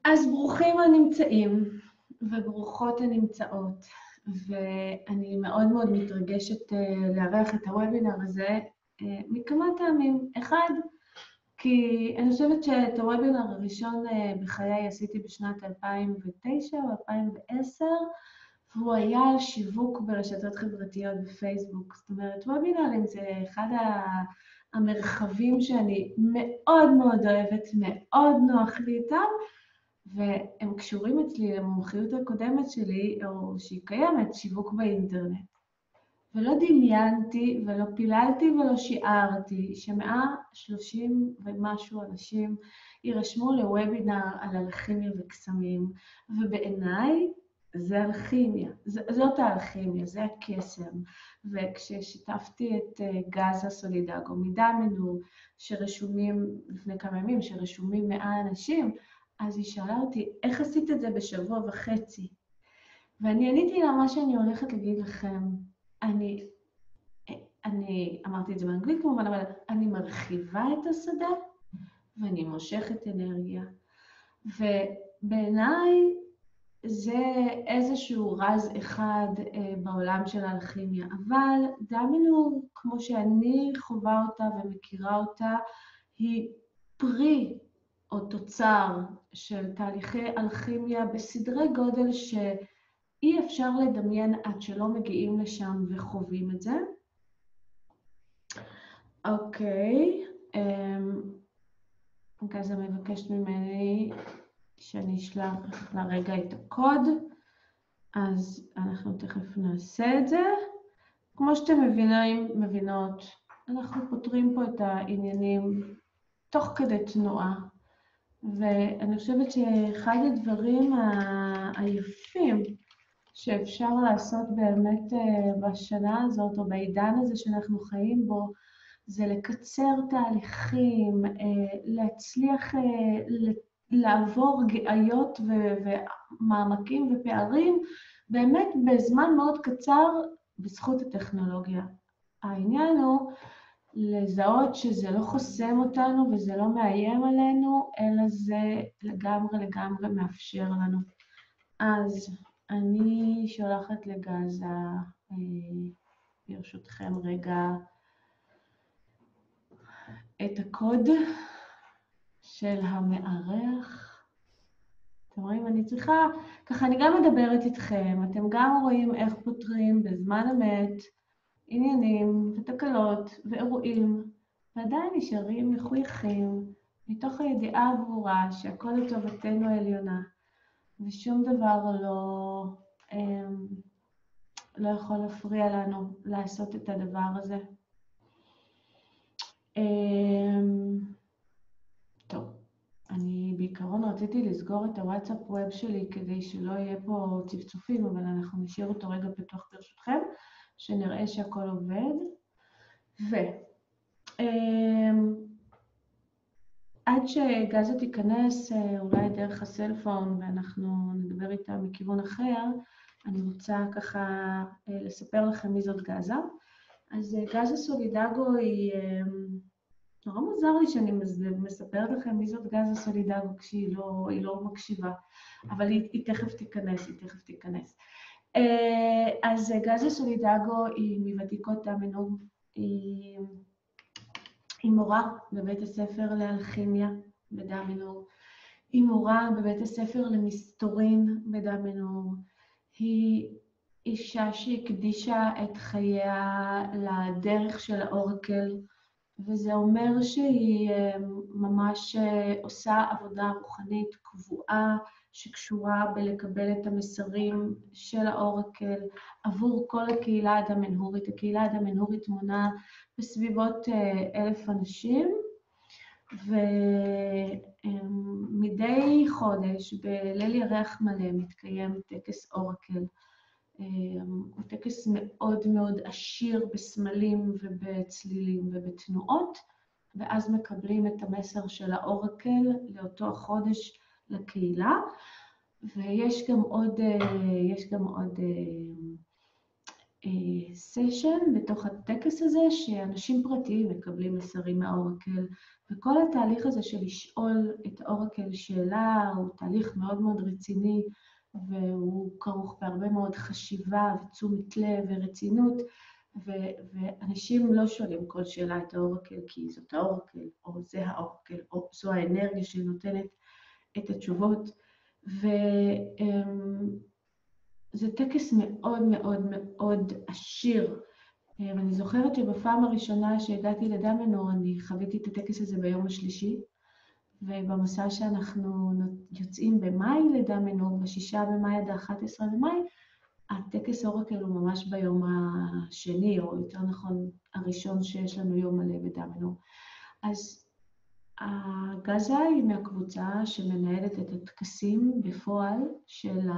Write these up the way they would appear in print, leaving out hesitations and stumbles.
אז ברוכים הנמצאים וברוכות הנמצאות, ואני מאוד מאוד מתרגשת לארח את הוובינר הזה מכמה טעמים. אחד, כי אני חושבת שאת הוובינר הראשון בחיי עשיתי בשנת 2009 או 2010, והוא היה על שיווק ברשתות חברתיות בפייסבוק. זאת אומרת, וובינרים זה אחד המרחבים שאני מאוד מאוד אוהבת, מאוד נוח לי איתם, והם קשורים אצלי למומחיות הקודמת שלי, או שהיא קיימת, שיווק באינטרנט. ולא דמיינתי ולא פיללתי ולא שיערתי ש130 ומשהו אנשים יירשמו לוובינר על אלכימיה וקסמים, ובעיניי זה אלכימיה, זאת האלכימיה, זה הקסם. וכששיתפתי את גאזה סולידגו מדמנהור, שרשומים לפני כמה ימים, שרשומים 100 אנשים, אז היא שאלה אותי, איך עשית את זה בשבוע וחצי? ואני עניתי לה מה שאני הולכת להגיד לכם. אני אמרתי את זה באנגלית כמובן, אבל אני מרחיבה את השדה ואני מושכת אנרגיה. ובעיניי זה איזשהו רז אחד בעולם של האלכימיה. אבל דמנהור, כמו שאני חווה אותה ומכירה אותה, היא פרי או תוצר של תהליכי אלכימיה בסדרי גודל שאי אפשר לדמיין עד שלא מגיעים לשם וחווים את זה. אוקיי, גאזה מבקשת ממני שאני אשלח לרגע את הקוד, אז אנחנו תכף נעשה את זה. כמו שאתם מבינות, אנחנו פותרים פה את העניינים תוך כדי תנועה. ואני חושבת שאחד הדברים היפים שאפשר לעשות באמת בשנה הזאת, או בעידן הזה שאנחנו חיים בו, זה לקצר תהליכים, להצליח לעבור גאיות ומעמקים ופערים, באמת בזמן מאוד קצר בזכות הטכנולוגיה. העניין הוא לזהות שזה לא חוסם אותנו וזה לא מאיים עלינו, אלא זה לגמרי מאפשר לנו. אז אני שולחת לגאזה, ברשותכם רגע, את הקוד של המארח. אתם רואים, אני צריכה, ככה אני גם מדברת איתכם, אתם גם רואים איך פותרים בזמן אמת עניינים ותקלות ואירועים, ועדיין נשארים מחויכים מתוך הידיעה הברורה שהכל לטובתנו העליונה, ושום דבר לא יכול להפריע לנו לעשות את הדבר הזה. טוב, אני בעיקרון רציתי לסגור את הוואטסאפ ווב שלי כדי שלא יהיה פה צפצופים, אבל אנחנו נשאיר אותו רגע פתוח ברשותכם, שנראה שהכל עובד. עד שגאזה תיכנס, אולי דרך הסלפון, ואנחנו נדבר איתה מכיוון אחר, אני רוצה ככה לספר לכם מי זאת גאזה. אז גאזה סולידגו היא, נורא מוזר לי שאני מספרת לכם מי זאת גאזה סולידגו כשהיא לא מקשיבה, אבל היא תכף תיכנס, אז גאזה סולידגו היא מוותיקות דמנהור, היא מורה בבית הספר לאלכימיה בדמנהור, היא מורה בבית הספר למסתורין בדמנהור, היא אישה שהקדישה את חייה לדרך של האורקל, וזה אומר שהיא ממש עושה עבודה רוחנית קבועה שקשורה בלקבל את המסרים של האורקל עבור כל הקהילה הדמנהורית. הקהילה הדמנהורית מונה בסביבות 1,000 אנשים, ומדי חודש בליל ירח מלא מתקיים טקס אורקל. הוא טקס מאוד מאוד עשיר בסמלים ובצלילים ובתנועות, ואז מקבלים את המסר של האורקל לאותו החודש לקהילה. ויש גם עוד סשן בתוך הטקס הזה, שאנשים פרטיים מקבלים מסרים מהאורקל, וכל התהליך הזה של לשאול את האורקל שאלה הוא תהליך מאוד מאוד רציני, והוא כרוך בהרבה מאוד חשיבה ותשומת לב ורצינות, ואנשים לא שואלים כל שאלה את האורקל כי זאת האורקל, או זה האורקל, או זו האנרגיה שנותנת את התשובות. זה טקס מאוד מאוד מאוד עשיר. אני זוכרת שבפעם הראשונה שהגעתי לדמנהור, אני חוויתי את הטקס הזה ביום השלישי, ובמסע שאנחנו יוצאים במאי לדמנהור, ב6 במאי עד ה-11 במאי, הטקס אורקל הוא ממש ביום השני, או יותר נכון, הראשון שיש לנו יום מלא בדמנהור. אז גאזה היא מהקבוצה שמנהלת את הטקסים בפועל של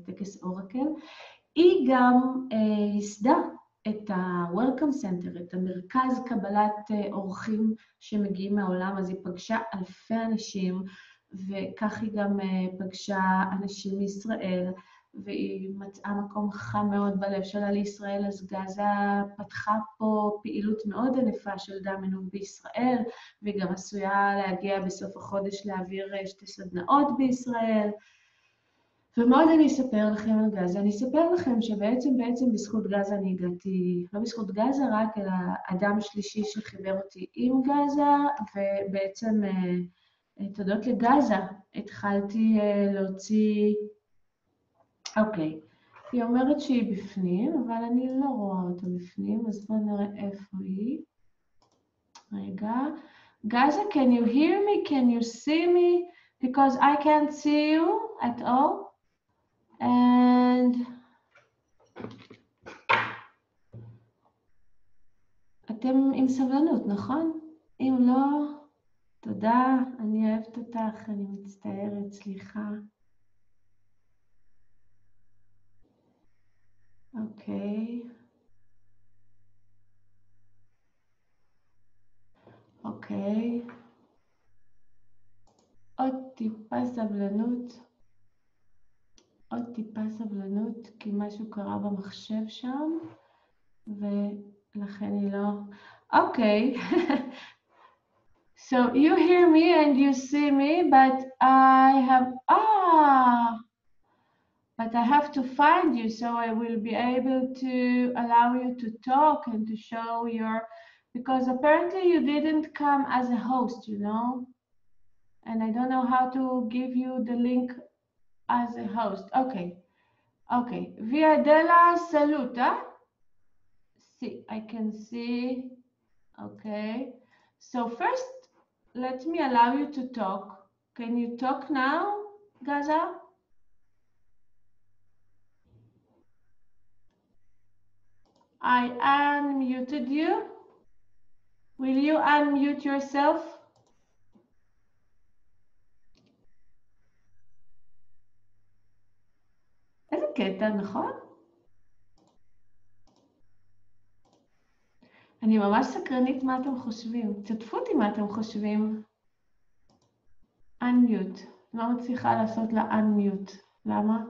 הטקס אורקל. היא גם ייסדה את ה-Welcome Center, את המרכז קבלת אורחים שמגיעים מהעולם, אז היא פגשה אלפי אנשים, וכך היא גם פגשה אנשים מישראל, והיא מצאה מקום חם מאוד בלב שלה לישראל, אז גאזה פתחה פה פעילות מאוד ענפה של דמנהור בישראל, והיא גם עשויה להגיע בסוף החודש להעביר 2 סדנאות בישראל. ומאוד אני אספר לכם על גאזה. אני אספר לכם שבעצם בזכות גאזה אני הגעתי, לא בזכות גאזה רק, אלא אדם שלישי שחיבר אותי עם גאזה, ובעצם תודות לגאזה התחלתי להוציא... אוקיי, היא אומרת שהיא בפנים, אבל אני לא רואה אותה בפנים, אז בואו נראה איפה היא. רגע. גאזה, can you hear me? Can you see me? Because I can't see you at all. And אתם עם סבלנות, נכון? אם לא, תודה, אני אוהבת אותך, אני מצטערת, סליחה. אוקיי. אוקיי. עוד טיפה סבלנות. עוד טיפה סבלנות, כי משהו קרה במחשב שם, ולכן היא לא... אוקיי. So you hear me and you see me, but I have... But I have to find you, so I will be able to allow you to talk and to show your... Because apparently you didn't come as a host, you know? And I don't know how to give you the link as a host. Okay. Okay. Via della saluta. See, I can see. Okay. So first, let me allow you to talk. Can you talk now, Gaza? I unmuted you. Will you unmute yourself? איזה קטע, נכון? אני ממש סקרנית מה אתם חושבים. תשתפו אותי מה אתם חושבים. Unmute. לא מצליחה לעשות לה unmute. למה?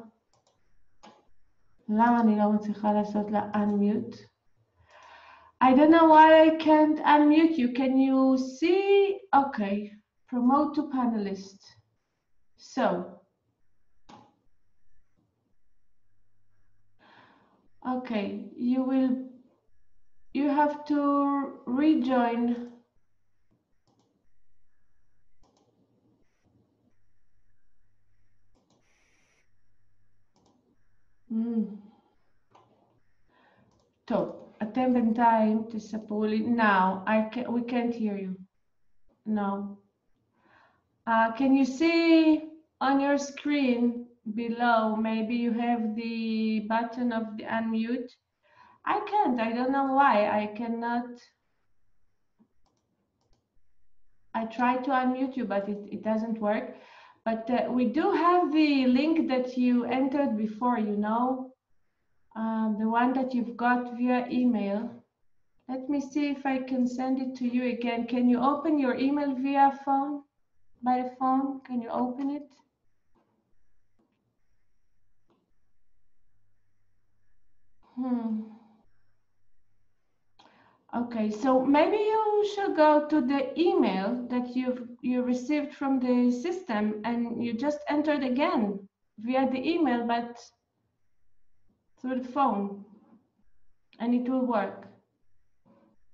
למה אני לא מצליחה לעשות לה unmute? I don't know why I can't unmute you. Can you see? Okay. Promote to panelist. So. Okay. You have to rejoin. טוב, אתם בינתיים תספרו לי. Now, we can't hear you. No. Can you see on your screen below, maybe you have the button of the unmute? I can't, I don't know why, I cannot. I tried to unmute you, but it doesn't work. But we do have the link that you entered before, you know, the one that you've got via email. Let me see if I can send it to you again. Can you open your email via phone? By phone, can you open it? Okay, so maybe you should go to the email that you received from the system and you just entered again via the email, but through the phone, and it will work,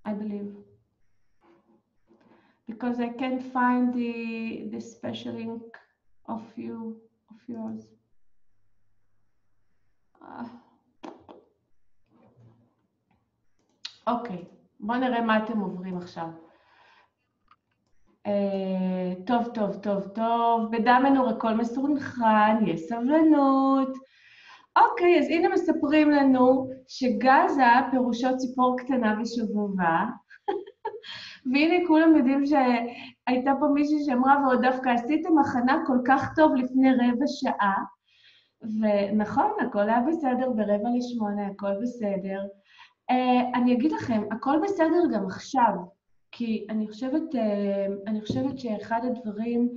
I believe. Because I can't find the special link of yours. אוקיי, בואו נראה מה אתם עוברים עכשיו. טוב, בדמנהור הכל מסונכרן, יש סבלנות. אוקיי, אז הנה מספרים לנו שגאזה פירושו ציפור קטנה ושובבה. והנה כולם יודעים שהייתה פה מישהי שאמרה, ועוד דווקא עשיתם הכנה כל כך טוב לפני רבע שעה. ונכון, הכל היה בסדר, ב7:45, הכל בסדר. אני אגיד לכם, הכל בסדר גם עכשיו, כי אני חושבת שאחד הדברים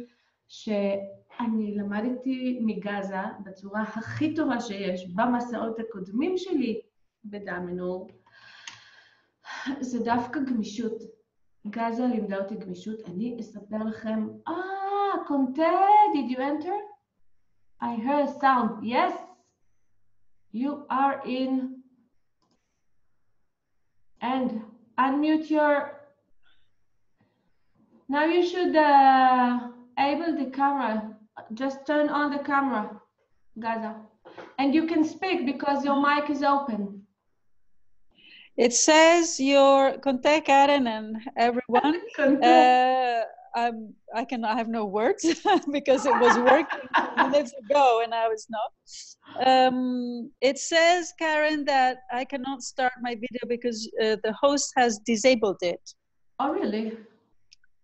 שאני למדתי מגאזה בצורה הכי טובה שיש במסעות הקודמים שלי בדמנהור, זה דווקא גמישות. גאזה לימדה אותי גמישות. אני אספר לכם, קונטה, did you enter? I heard a sound. Yes, you are in. And unmute your. Now you should able the camera. Just turn on the camera, Gaza. And you can speak because your mic is open. It says your contact Karen and everyone. I have no words because it was working minutes ago and now it's not. It says, Karen, that I cannot start my video because the host has disabled it. Oh, really?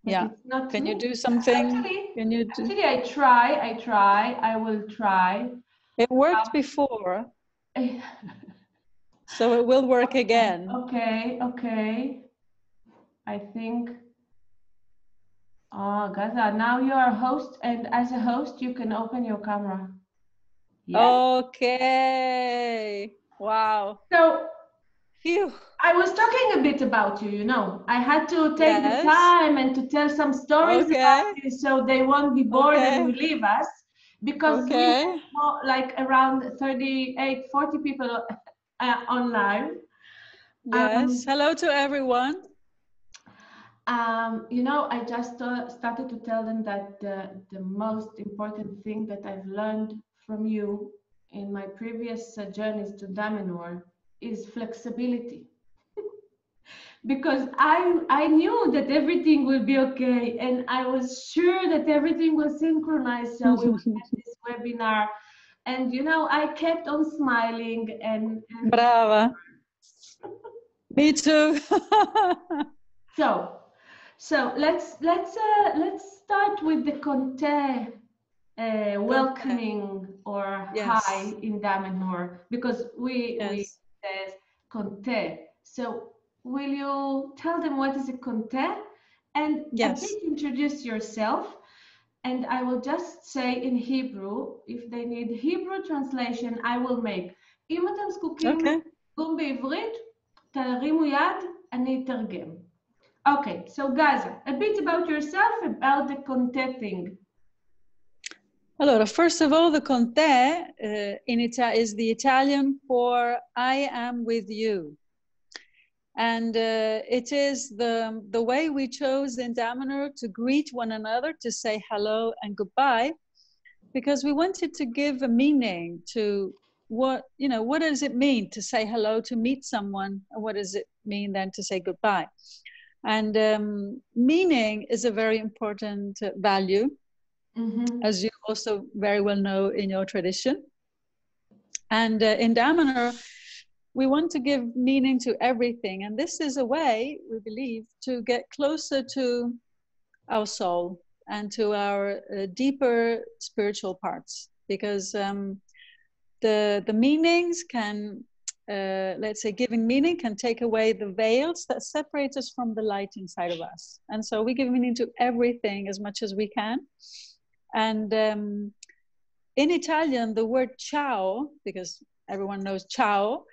But yeah. Can you do something? Actually, I try. I will try. It worked before. So it will work again. Okay. I think. Gaza, now you are a host, and as a host, you can open your camera. Yes. Okay. Wow. So, phew. I was talking a bit about you, you know. I had to take the time and to tell some stories about you so they won't be bored and will leave us. Because we have like around 38, 40 people on live. Yes. Hello to everyone. You know, I just started to tell them that the most important thing that I've learned from you in my previous journeys to Damenor is flexibility. Because I knew that everything will be okay, and I was sure that everything was synchronized, so we would have this webinar. And you know, I kept on smiling and Brava. Me too. So let's start with the Conte welcoming or hi in Damenhor, because we says Conte. So will you tell them what is a Conte and a bit introduce yourself? And I will just say in Hebrew, if they need Hebrew translation, I will make. אם אתם זקוקים לתרגום בעברית, תרימו יד, אני אתרגם. Okay, so Gaza, a bit about yourself, about the Conte thing. Allora, first of all, the Conte is the Italian for I am with you. And it is the way we chose in Damenhor to greet one another, to say hello and goodbye, because we wanted to give a meaning to what does it mean to say hello, to meet someone, and what does it mean then to say goodbye? And meaning is a very important value, as you also very well know in your tradition. And in Damenhor, we want to give meaning to everything. And this is a way, we believe, to get closer to our soul and to our deeper spiritual parts. Because the meanings can, let's say, giving meaning can take away the veils that separate us from the light inside of us. And so we give meaning to everything as much as we can. And in Italian, the word ciao, because everyone knows ciao,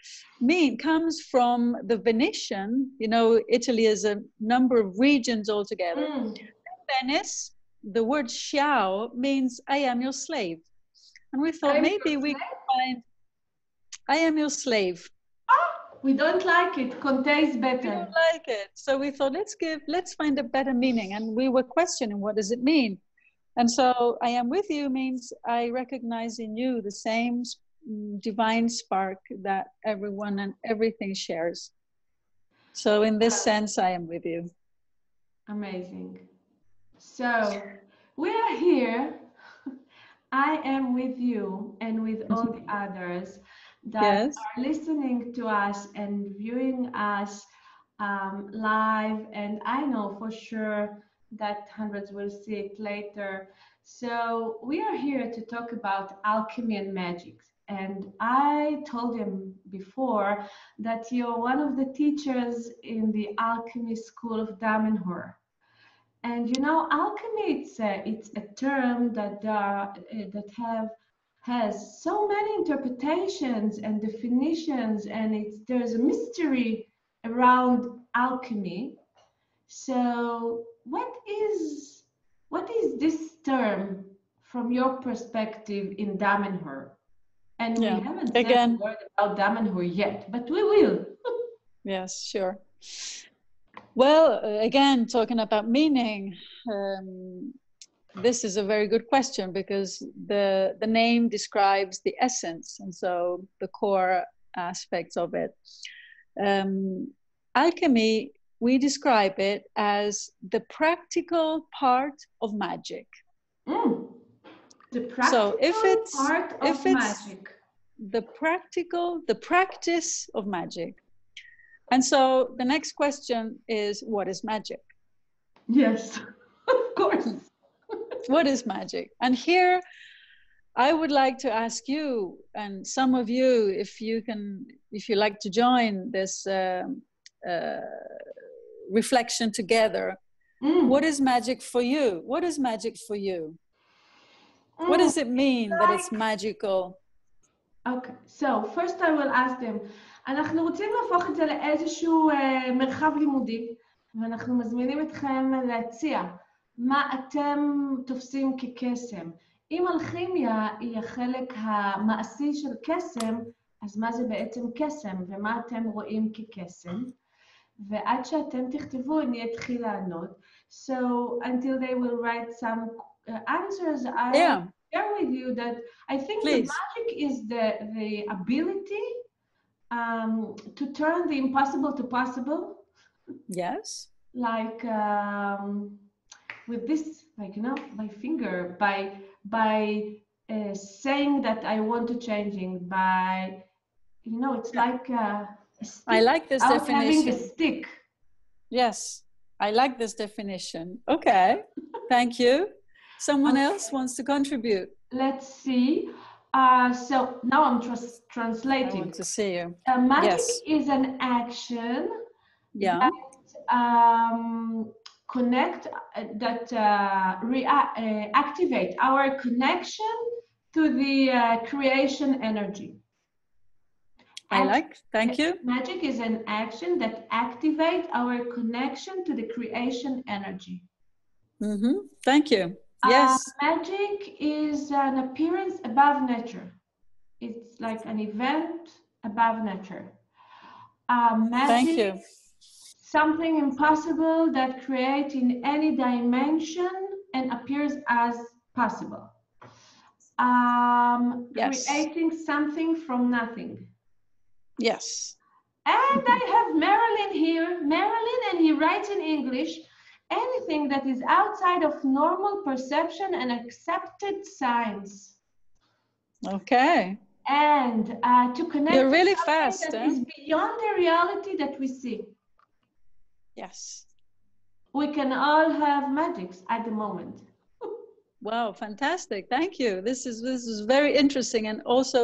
comes from the Venetian. You know, Italy is a number of regions altogether. In Venice, the word ciao means I am your slave. And we thought maybe we could find I am your slave. We don't like it. Conte is better. We don't like it. So we thought, let's find a better meaning. And we were questioning, what does it mean? And so I am with you means I recognize in you the same divine spark that everyone and everything shares. So in this sense, I am with you. Amazing. So we are here. I am with you and with all the others that are listening to us and viewing us live. And I know for sure that hundreds will see it later. So we are here to talk about alchemy and magic. And I told him before that you're one of the teachers in the alchemy school of Dmnhor. And you know, alchemy, it's a term that has so many interpretations and definitions, and there's a mystery around alchemy. So what is this term from your perspective in Dmnhor? And we haven't said a word about Dmnhor yet, but we will. Yes, sure. Well, again, talking about meaning, this is a very good question because the name describes the essence, and so the core aspects of it. Alchemy, we describe it as the practical part of magic. The practical part of magic. The practice of magic. And so the next question is, what is magic? Yes, of course. What is magic? And here I would like to ask you and some of you, if you like to join this reflection together. What is magic for you? What is magic for you? What does it mean that it's magical? Okay, so first I will ask them. אנחנו רוצים להפוך את זה לאיזשהו מרחב לימודי, ואנחנו מזמינים אתכם להציע מה אתם תופסים כקסם. אם אלכימיה היא החלק המעשי של קסם, אז מה זה בעצם קסם, ומה אתם רואים כקסם? ועד שאתם תכתבו, אני אתחיל לענות. So until they will write some answers, I share with you that I think the magic is the ability to turn the impossible to possible. Yes. Like with this, like, you know, my finger, by saying that I want to changing, by, you know, it's like a stick. I like this definition. Having a stick. Yes, I like this definition. Okay, thank you. Someone else wants to contribute. Let's see. So now I'm translating. I want to see you. Magic is an action that activate our connection to the creation energy. Thank you. Magic is an action that activates our connection to the creation energy. Thank you. Yes. Magic is an appearance above nature. It's like an event above nature. Magic, thank you. Something impossible that creates in any dimension and appears as possible. Creating something from nothing. Yes. And I have Marilyn here. Marilyn, and he writes in English, anything that is outside of normal perception and accepted science. Okay. And to connect. You're really fast. That is beyond the reality that we see. Yes. We can all have magics at the moment. Wow, fantastic! Thank you. This is very interesting and also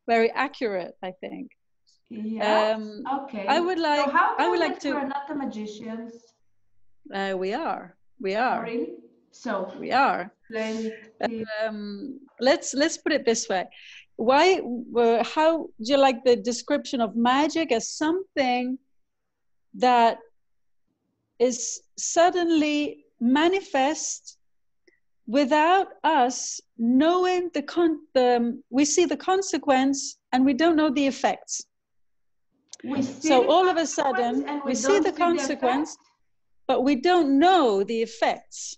very accurate, I think. Yeah. Okay. I would like. So how I would like to. We're not the magicians. We are. We are. Really? So we are. Let's put it this way. how do you like the description of magic as something that is suddenly manifest without us knowing we see the consequence and we don't know the effects. So all of a sudden we see the consequence, but we don't know the effects.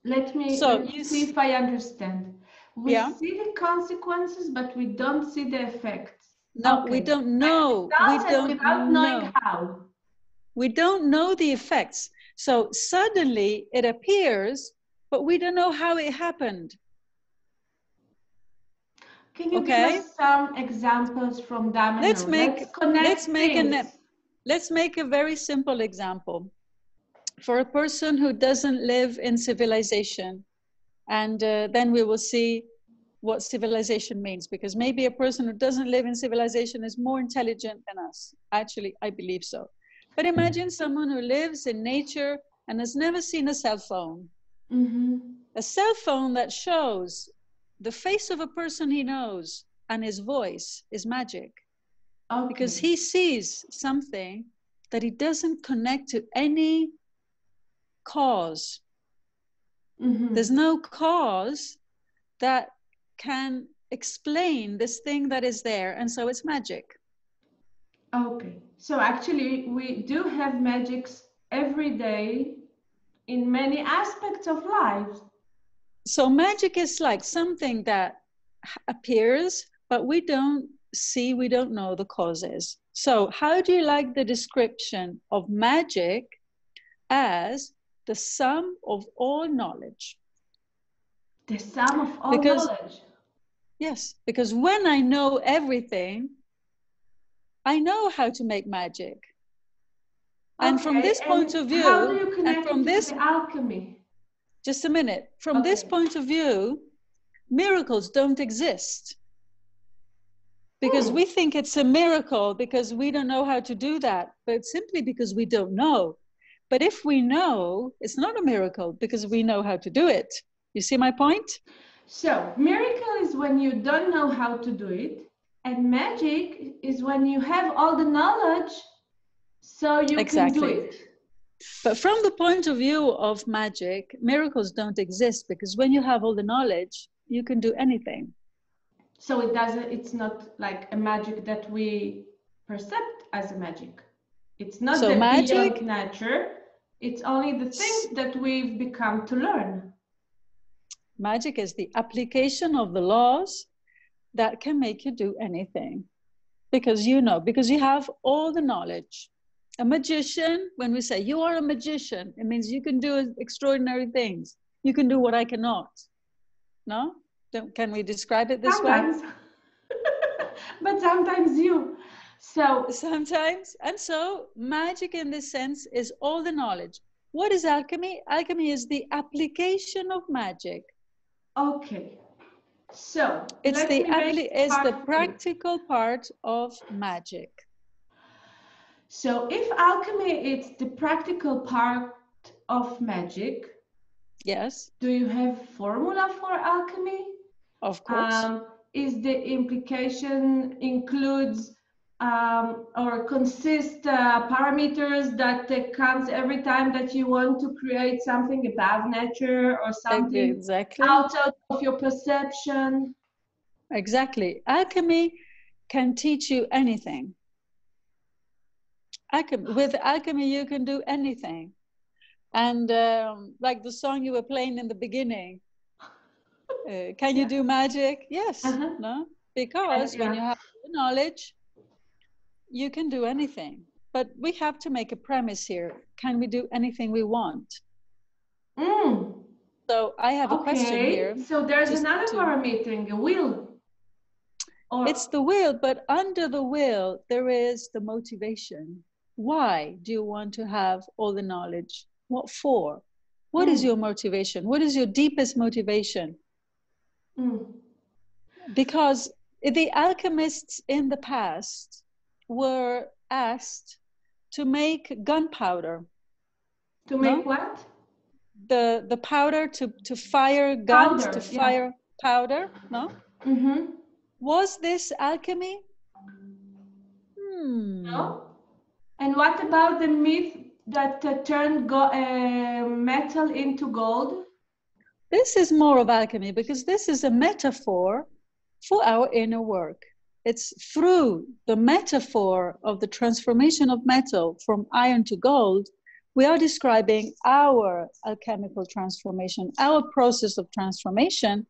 Let me see if I understand. We see the consequences, but we don't see the effects. No, we don't know. We don't without knowing how. We don't know the effects. So suddenly it appears, but we don't know how it happened. Can you give us some examples from Dmnhor? Let's make a very simple example. For a person who doesn't live in civilization, and then we will see what civilization means, because maybe a person who doesn't live in civilization is more intelligent than us. Actually, I believe so. But imagine someone who lives in nature and has never seen a cell phone. Mm-hmm. A cell phone that shows the face of a person he knows and his voice is magic. Okay. Because he sees something that he doesn't connect to any cause. Mm-hmm. There's no cause that can explain this thing that is there, and so it's magic. Okay, so actually we do have magics every day in many aspects of life. So magic is like something that appears, but we don't see, we don't know the causes. So how do you like the description of magic as the sum of all knowledge? The sum of all knowledge? Yes, because when I know everything, I know how to make magic. Okay, and from this point of view, how do you connect and from this, to the alchemy? Just a minute. From this point of view, miracles don't exist. Because we think it's a miracle because we don't know how to do that, but it's simply because we don't know. But if we know, it's not a miracle because we know how to do it. You see my point? So, miracle is when you don't know how to do it, and magic is when you have all the knowledge so you can do it. But from the point of view of magic, miracles don't exist because when you have all the knowledge, you can do anything. So it's not like a magic that we perceive as a magic. It's not the beyond nature. It's only the things that we've become to learn. Magic is the application of the laws that can make you do anything. Because you know, because you have all the knowledge. A magician, when we say you are a magician, it means you can do extraordinary things. You can do what I cannot. No? Can we describe it this way? But sometimes you. So sometimes. And so magic in this sense is all the knowledge. What is alchemy? Alchemy is the application of magic. Okay. So it's the practical part of magic. So if alchemy is the practical part of magic, yes. Do you have formula for alchemy? Of course. Is the implication includes or consists parameters that comes every time that you want to create something above nature or something outside of your perception? Exactly. Alchemy can teach you anything. With alchemy, you can do anything. And like the song you were playing in the beginning, can you do magic? Yes, no? Because when you have the knowledge, you can do anything. But we have to make a premise here. Can we do anything we want? So I have a question here. So there's another parameter, a will. It's the will, but under the will, there is the motivation. Why do you want to have all the knowledge? What for? What is your motivation? What is your deepest motivation? Because the alchemists in the past were asked to make gunpowder. To make what? The powder to fire guns, fire powder, no? Mm-hmm. Was this alchemy? No? And what about the myth that turned metal into gold? This is more of alchemy because this is a metaphor for our inner work. It's through the metaphor of the transformation of metal from iron to gold, we are describing our alchemical transformation, our process of transformation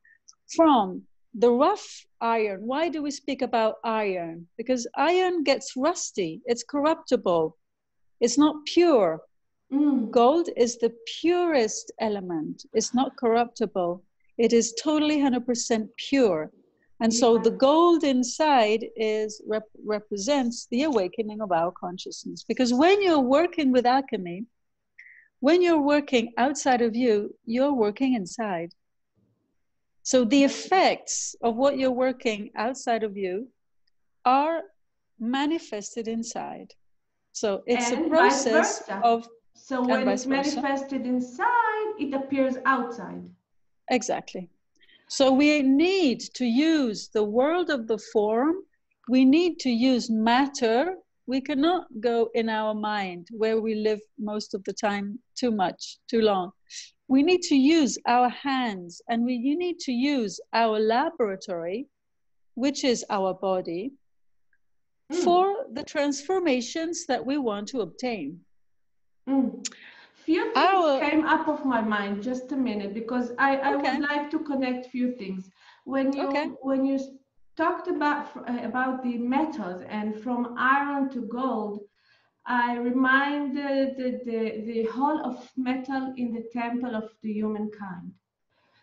from the rough iron. Why do we speak about iron? Because iron gets rusty, it's corruptible, it's not pure. Gold is the purest element. It's not corruptible. It is totally 100% pure. And so the gold inside represents the awakening of our consciousness. Because when you're working with alchemy, when you're working outside of you, you're working inside. So the effects of what you're working outside of you are manifested inside. So it's a process of... So when it's manifested inside, it appears outside. Exactly. So we need to use the world of the form. We need to use matter. We cannot go in our mind where we live most of the time too much, too long. We need to use our hands, and you need to use our laboratory, which is our body, for the transformations that we want to obtain. Few things came up of my mind, just a minute, because I would like to connect few things. When you talked about the metals and from iron to gold, I reminded the whole of metal in the temple of the humankind.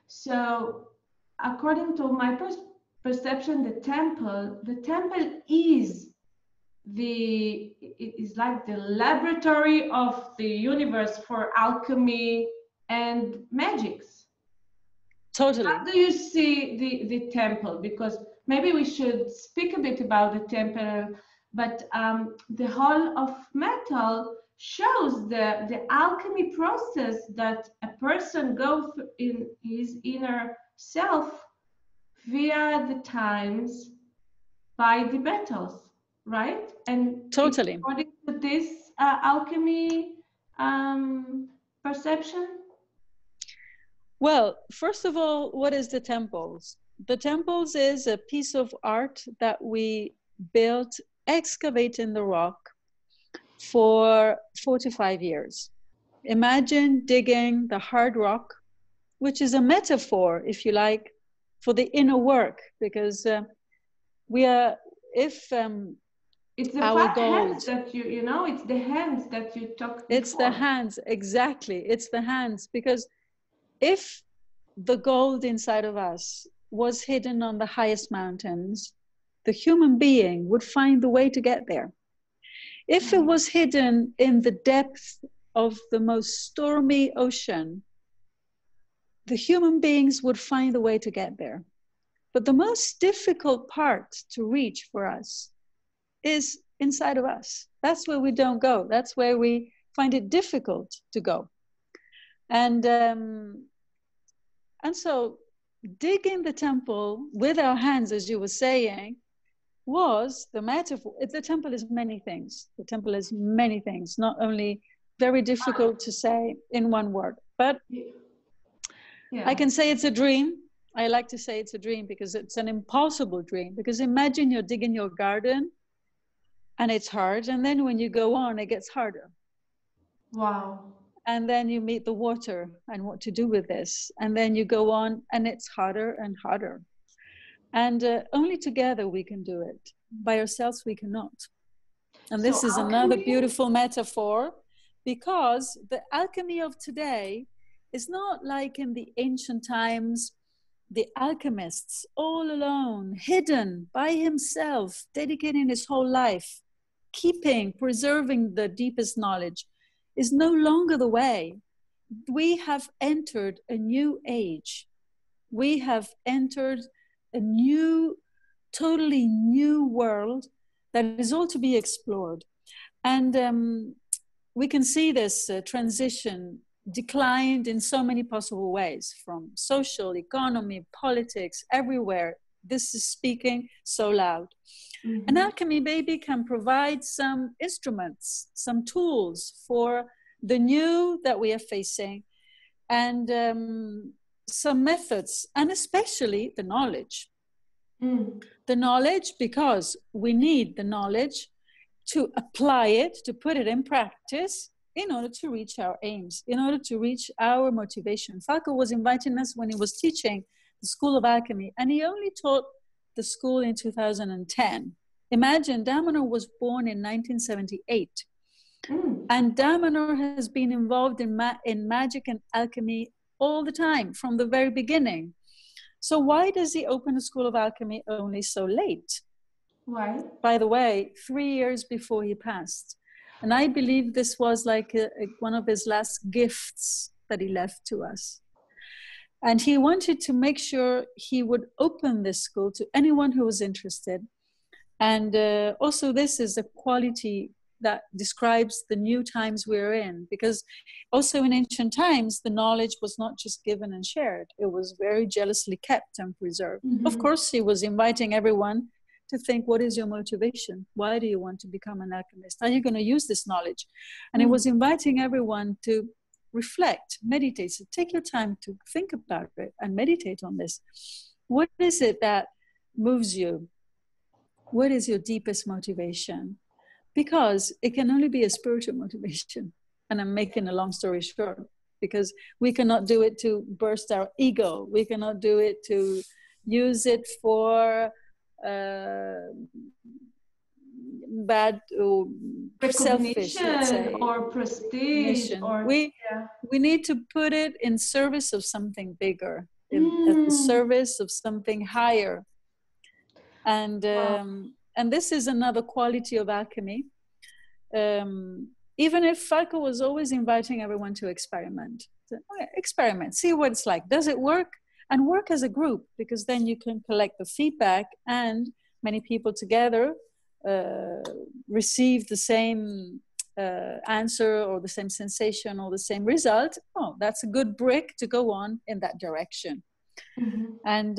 So according to my perception, the temple is like the laboratory of the universe for alchemy and magics. Totally. How do you see the temple? Because maybe we should speak a bit about the temple, but the whole of metal shows the alchemy process that a person goes through in his inner self via the times by the metals. Right? And totally. According to this alchemy perception? Well, first of all, what is the temples? The temples is a piece of art that we built, excavate in the rock for 45 years. Imagine digging the hard rock, which is a metaphor, if you like, for the inner work, because we are, if it's the hands that you know, it's the hands that you talked before. It's the hands, exactly. It's the hands, because if the gold inside of us was hidden on the highest mountains, the human being would find the way to get there. If it was hidden in the depth of the most stormy ocean, the human beings would find the way to get there. But the most difficult part to reach for us is inside of us. That's where we don't go. That's where we find it difficult to go. And so digging the temple with our hands, as you were saying, was the metaphor. The temple is many things. The temple is many things, not only very difficult to say in one word, but I can say it's a dream. I like to say it's a dream because it's an impossible dream. Because imagine you're digging your garden and it's hard. And then when you go on, it gets harder. Wow. And then you meet the water and what to do with this. And then you go on and it's harder and harder. And only together we can do it. By ourselves, we cannot. And this is another beautiful metaphor, because the alchemy of today is not like in the ancient times, the alchemists all alone, hidden by himself, dedicating his whole life, preserving the deepest knowledge, is no longer the way. We have entered a new age. We have entered a new, totally new world that is all to be explored. And we can see this transition declined in so many possible ways, from social, economy, politics, everywhere. this is speaking so loud. An alchemy baby can provide some instruments, some tools for the new that we are facing, and some methods, and especially the knowledge. The knowledge, because we need the knowledge to apply it, to put it in practice in order to reach our aims, in order to reach our motivation. Falco was inviting us when he was teaching the School of Alchemy, and he only taught the school in 2010. Imagine, Dmnhor was born in 1978. And Dmnhor has been involved in magic and alchemy all the time, from the very beginning. So why does he open a School of Alchemy only so late? Why? By the way, 3 years before he passed. And I believe this was like one of his last gifts that he left to us. And he wanted to make sure he would open this school to anyone who was interested. And also this is a quality that describes the new times we're in, because also in ancient times, the knowledge was not just given and shared. It was very jealously kept and preserved. Of course, he was inviting everyone to think, what is your motivation? Why do you want to become an alchemist? How are you going to use this knowledge? And he was inviting everyone to reflect, meditate. So take your time to think about it and meditate on this. What is it that moves you? What is your deepest motivation? Because it can only be a spiritual motivation. And I'm making a long story short, because we cannot do it to burst our ego. We cannot do it to use it for bad or selfish, let's say, or prestige. Or, we need to put it in service of something bigger, at the service of something higher. And this is another quality of alchemy. Even if Falco was always inviting everyone to experiment. So, experiment, see what it's like. Does it work? And work as a group, because then you can collect the feedback and many people together receive the same answer or the same sensation or the same result. Oh, that's a good brick to go on in that direction. And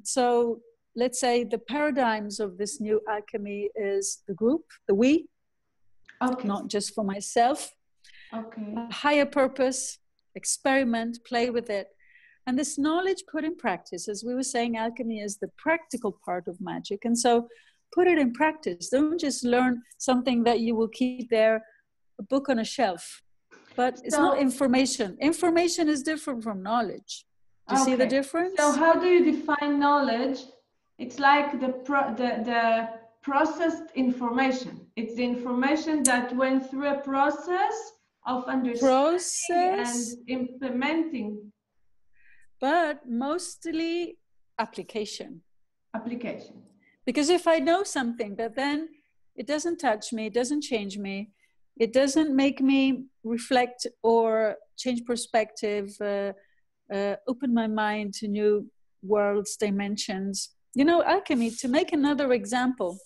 so let's say the paradigms of this new alchemy is the group, the we, not just for myself, a higher purpose, experiment, play with it. And this knowledge put in practice, as we were saying, alchemy is the practical part of magic. And so put it in practice. Don't just learn something that you will keep there, a book on a shelf. But it's not information. Information is different from knowledge. Do you see the difference? So how do you define knowledge? It's like the processed information. It's the information that went through a process of understanding and implementing. But mostly application. Application. Because if I know something, but then it doesn't touch me, it doesn't change me, it doesn't make me reflect or change perspective, open my mind to new worlds, dimensions. You know, alchemy, to make another example,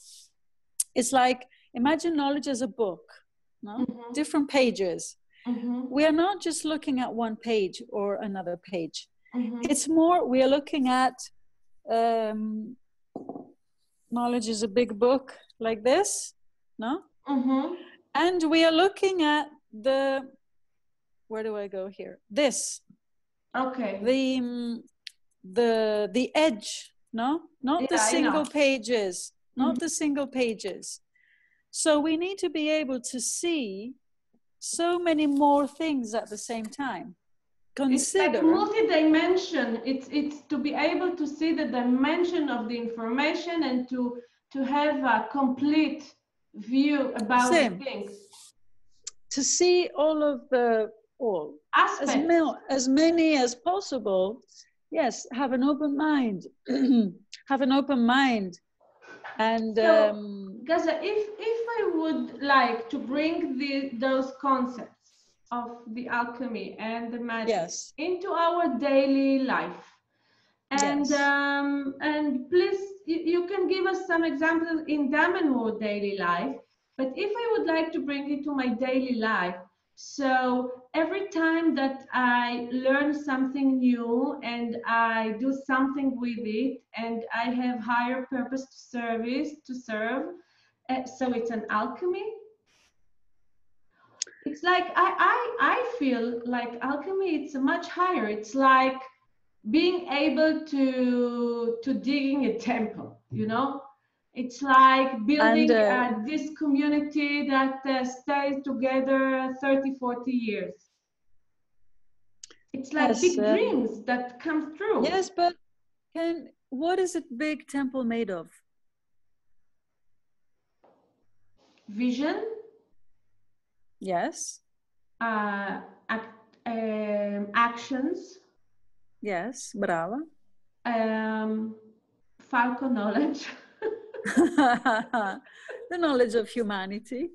it's like, imagine knowledge as a book, no? Different pages. We are not just looking at one page or another page. It's more, we are looking at, knowledge is a big book like this, no? And we are looking at the, where do I go here? This. The edge, no? Not the single pages, not the single pages. So we need to be able to see so many more things at the same time. Consider. It's like multi-dimension. It's to be able to see the dimension of the information and to have a complete view about the things. To see all of the aspects. As many as possible. Yes, have an open mind. Have an open mind. And so, Gaza, if I would like to bring those concepts of the alchemy and the magic into our daily life, and and please, you can give us some examples in Dmnhor daily life. But if I would like to bring it to my daily life, so every time that I learn something new and I do something with it and I have higher purpose to serve, so it's an alchemy. It's like I feel like alchemy, it's a much higher. It's like being able to digging a temple, you know? It's like building this community that stays together 30, 40 years. It's like Yes, big dreams that come true. Yes, but what is a big temple made of? Vision. Yes. Actions. Yes, brava. Falco knowledge. The knowledge of humanity.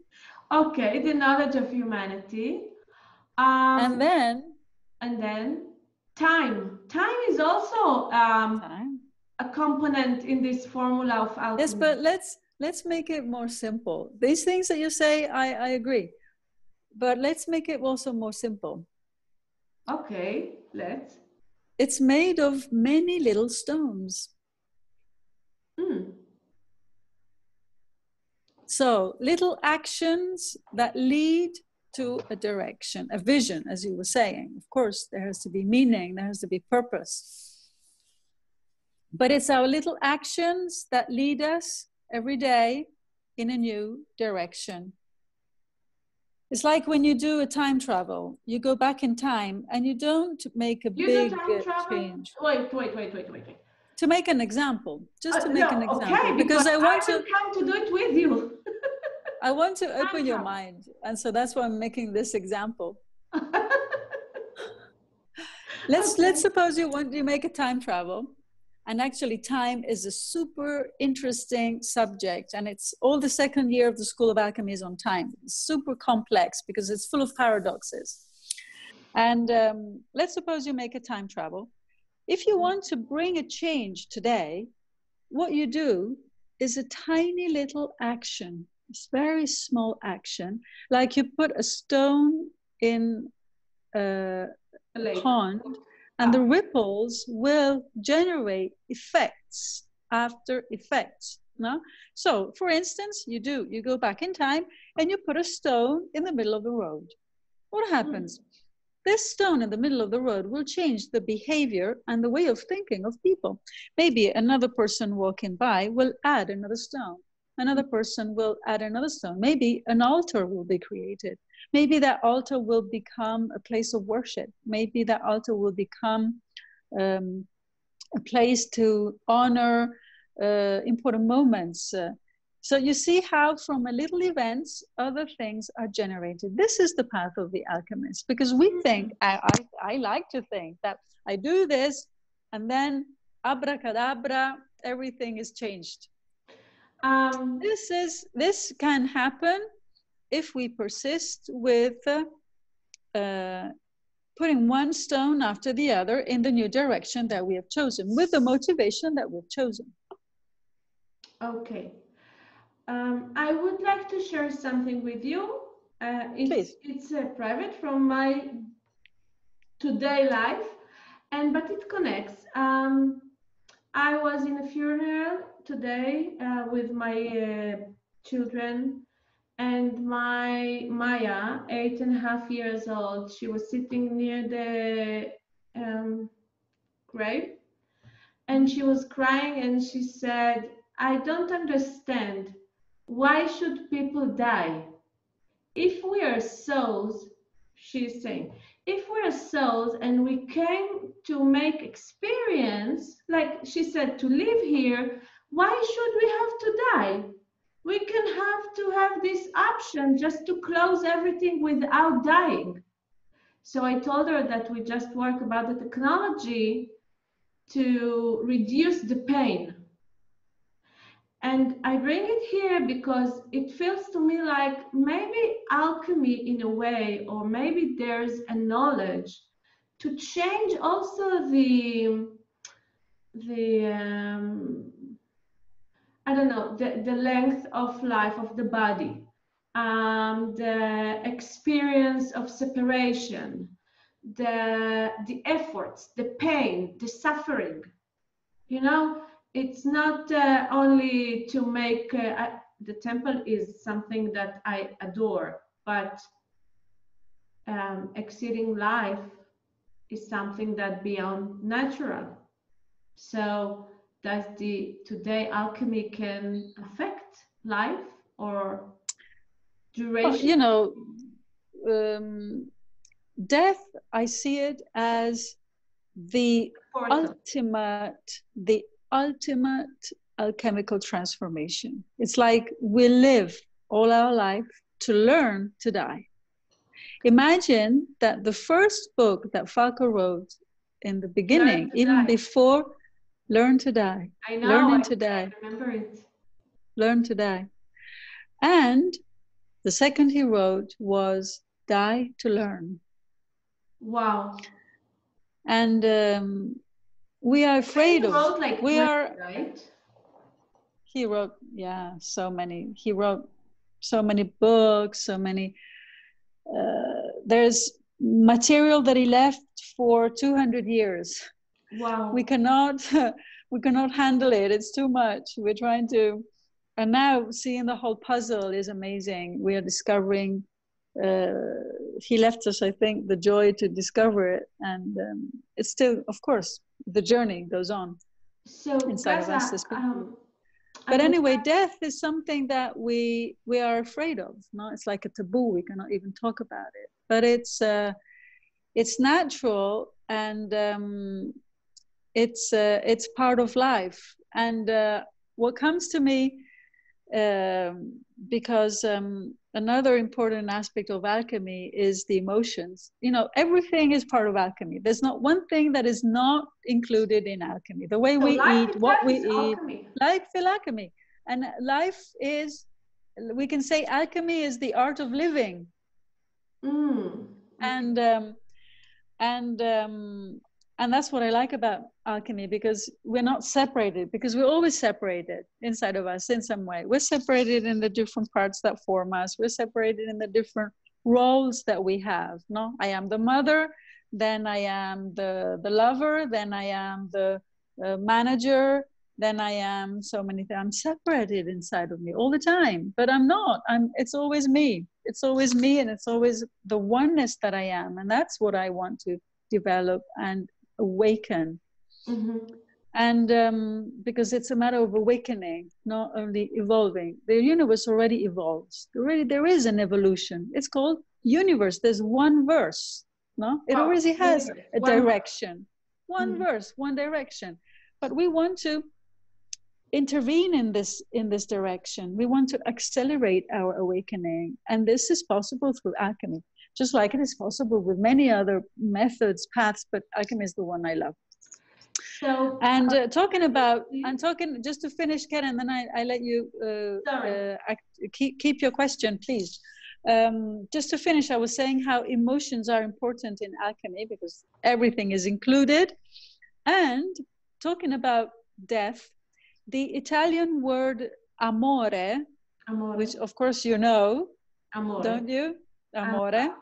Okay, the knowledge of humanity. And then time. Time is also a component in this formula of alchemy. Yes, but let's make it more simple. These things that you say, I agree. But let's make it also more simple. Okay, let's. It's made of many little stones. So little actions that lead to a direction, a vision, as you were saying. Of course, there has to be meaning, there has to be purpose. But it's our little actions that lead us every day in a new direction. It's like when you do a time travel, you go back in time and you don't make a big change. Wait. To make an example, just to make an example. Okay, because I will come to do it with you. I want to open your mind. And so that's why I'm making this example. Let's suppose you make a time travel. And actually time is a super interesting subject. And it's all the second year of the School of Alchemy is on time. It's super complex because it's full of paradoxes. And let's suppose you make a time travel. If you want to bring a change today, what you do is a tiny little action, this very small action, like you put a stone in a pond, and the ripples will generate effects after effects. No? So, for instance, you go back in time and you put a stone in the middle of the road. What happens? This stone in the middle of the road will change the behavior and the way of thinking of people. Maybe another person walking by will add another stone. Another person will add another stone. Maybe an altar will be created. Maybe that altar will become a place of worship. Maybe that altar will become a place to honor important moments. So you see how from a little events, other things are generated. This is the path of the alchemist, because we think, I like to think that I do this and then abracadabra, everything is changed. This can happen if we persist with putting one stone after the other in the new direction that we have chosen, with the motivation that we've chosen. Okay. I would like to share something with you. It's private from my today life, but it connects. I was in a funeral today with my children, and my Maya, 8.5 years old, she was sitting near the grave, and she was crying, and she said, "I don't understand. Why should people die? If we are souls," she's saying, "if we are souls and we came to make experience, like she said, to live here, why should we have to die? We can have to have this option just to close everything without dying." So I told her that we just work about the technology to reduce the pain. And I bring it here because it feels to me like maybe alchemy in a way, or maybe there's a knowledge to change also the I don't know, the length of life of the body. the experience of separation, the efforts, the pain, the suffering. You know, it's not only to make the temple is something that I adore, but exceeding life is something that beyond natural. So does the today alchemy can affect life or duration? Well, you know, death, I see it as the ultimate alchemical transformation. It's like we live all our life to learn to die. Imagine that the first book that Falco wrote in the beginning, even before, Learn to Die. I know, Learning to die. I remember it. Learn to die. And the second he wrote was Die to Learn. Wow. And we are afraid of, we are, right? He wrote, yeah, so many. He wrote so many books, so many. There's material that he left for 200 years. Wow. We cannot handle it. It's too much. We're trying to, and now seeing the whole puzzle is amazing. We are discovering, he left us, I think, the joy to discover it. And it's still, of course, the journey goes on inside of us. But anyway, death is something that we are afraid of. No, it's like a taboo. We cannot even talk about it. But it's natural, and it's part of life. And what comes to me, because another important aspect of alchemy is the emotions. You know, everything is part of alchemy. There's not one thing that is not included in alchemy. The way we eat, what we eat, life is alchemy. And life is, we can say alchemy is the art of living. And that's what I like about alchemy, because we're not separated, because we're always separated inside of us in some way. We're separated in the different parts that form us. We're separated in the different roles that we have. No, I am the mother, then I am the lover, then I am the manager, then I am so many things. I'm separated inside of me all the time, but I'm not. It's always me. It's always me, and it's always the oneness that I am, and that's what I want to develop and awaken. And because it's a matter of awakening, not only evolving. The universe already evolves. There is an evolution. It's called universe. There's one verse. No, it already has a direction. One verse, one direction. But we want to intervene in this direction. We want to accelerate our awakening, and this is possible through alchemy. Just like it is possible with many other methods, paths, but alchemy is the one I love. So, and I'm talking just to finish, Karen, and then I let you keep your question, please. Just to finish, I was saying how emotions are important in alchemy because everything is included. And talking about death, the Italian word amore, which of course you know, don't you? Amore.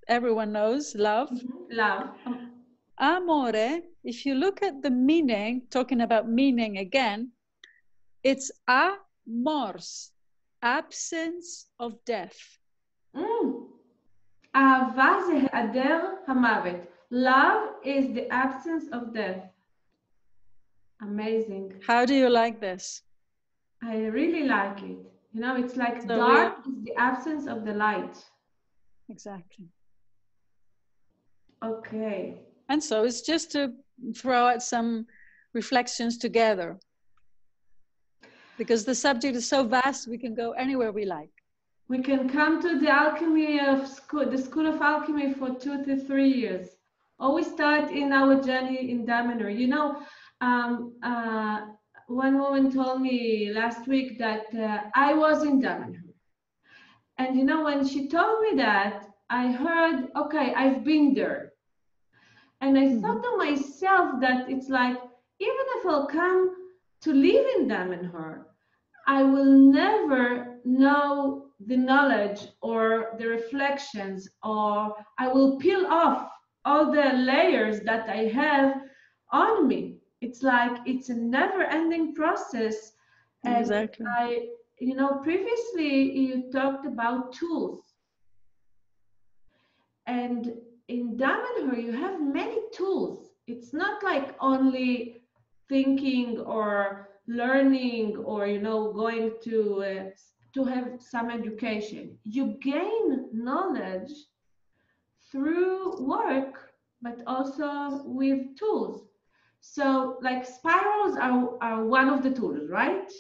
Everyone knows love. Love. Amore, if you look at the meaning, talking about meaning again, it's amors, absence of death. אהבה זה היעדר המוות. Love is the absence of death. Amazing. How do you like this? I really like it. You know, it's like dark is the absence of the light. Exactly. Okay. And so it's just to throw out some reflections together. Because the subject is so vast, we can go anywhere we like. We can come to the alchemy of the School of Alchemy for 2 to 3 years. Or we start in our journey in Damenor. You know, one woman told me last week that I was in Damenor. And you know, when she told me that, I heard, okay, I've been there. And I thought to myself that it's like, even if I'll come to live in Damenhor, I will never know the knowledge or the reflections, or I will peel off all the layers that I have on me. It's like it's a never-ending process. And Exactly. Previously you talked about tools. And in Damenhur, you have many tools. It's not like only thinking or learning or going to have some education. You gain knowledge through work, but also with tools. So, like spirals are one of the tools, right?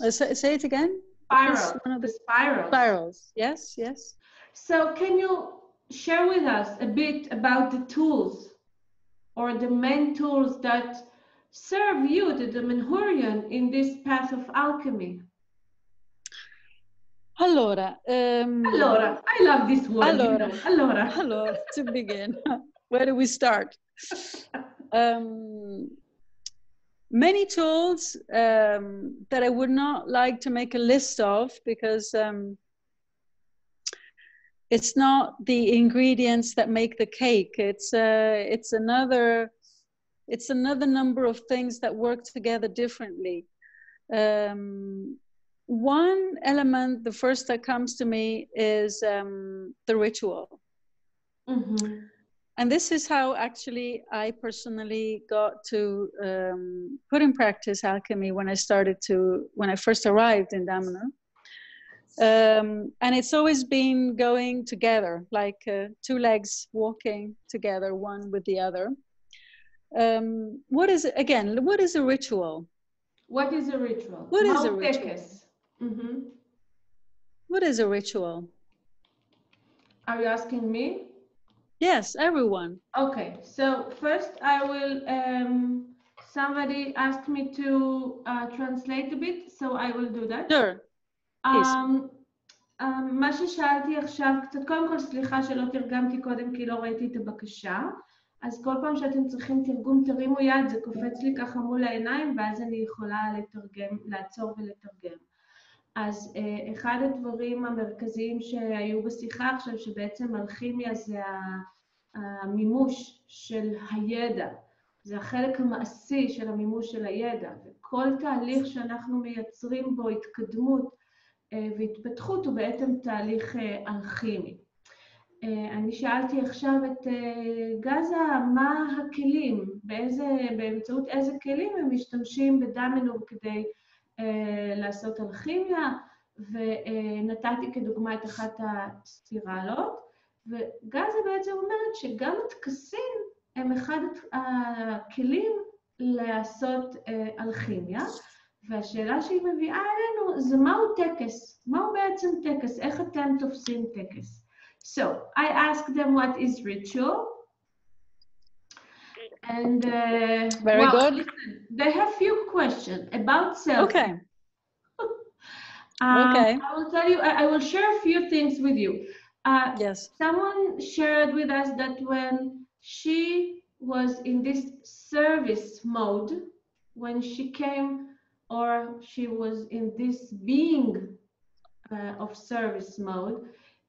Say it again. Spirals. One of the spirals. Spirals. Yes, yes. So, can you share with us a bit about the tools or the main tools that serve you, the Damenhurian, in this path of alchemy? Allora, allora, I love this word. Allora, to begin, where do we start? Many tools that I would not like to make a list of, because it's not the ingredients that make the cake. It's another number of things that work together differently. One element, the first that comes to me, is the ritual. Mm-hmm. And this is how actually I personally got to put in practice alchemy when I first arrived in Damenhur. And it's always been going together, like two legs walking together, one with the other. What is a ritual? What is a ritual? What is a ritual? Mm-hmm. What is a ritual? Are you asking me? Yes, everyone. Okay, so first I will, somebody asked me to translate a bit, so I will do that. Sure. מה ששאלתי עכשיו, קודם כל סליחה שלא תרגמתי קודם כי לא ראיתי את הבקשה, אז כל פעם שאתם צריכים תרגום תרימו יד, זה קופץ לי ככה מול העיניים ואז אני יכולה לעצור ולתרגם. אז אחד הדברים המרכזיים שהיו בשיחה עכשיו, שבעצם אלכימיה זה המימוש של הידע, זה החלק המעשי של המימוש של הידע, וכל תהליך שאנחנו מייצרים בו התקדמות והתפתחות הוא בעצם תהליך אלכימי. אני שאלתי עכשיו את גאזה, מה הכלים, באמצעות איזה כלים הם משתמשים בדמנהור כדי לעשות אלכימיה, ונתתי כדוגמה את אחת הספירלות, וגאזה בעצם אומרת שגם הטקסים הם אחד הכלים לעשות אלכימיה, והשאלה שהיא מביאה אלינו זה מהו טקס, מהו בעצם טקס, איך אתם תופסים טקס. So, I asked them what is ritual, and very good. Listen, they have few questions about self. Okay. Okay. I will tell you, I will share a few things with you. Yes. Someone shared with us that when she was in this service mode, when she came, or she was in this being of service mode,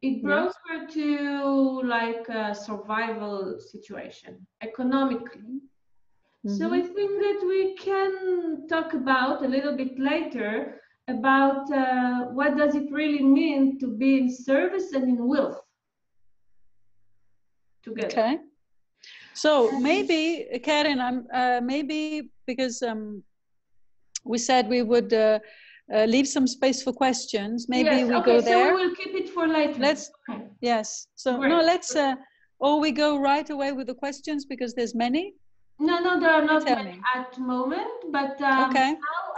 it brought her to like a survival situation, economically. Mm-hmm. So I think that we can talk about a little bit later about what does it really mean to be in service and in wealth together. Okay. So maybe, Karen, maybe because we said we would leave some space for questions. Maybe we go there. So we will keep it for later. Yes. So great. No, let's. Or we go right away with the questions because there's many. No, there are not many at the moment. But now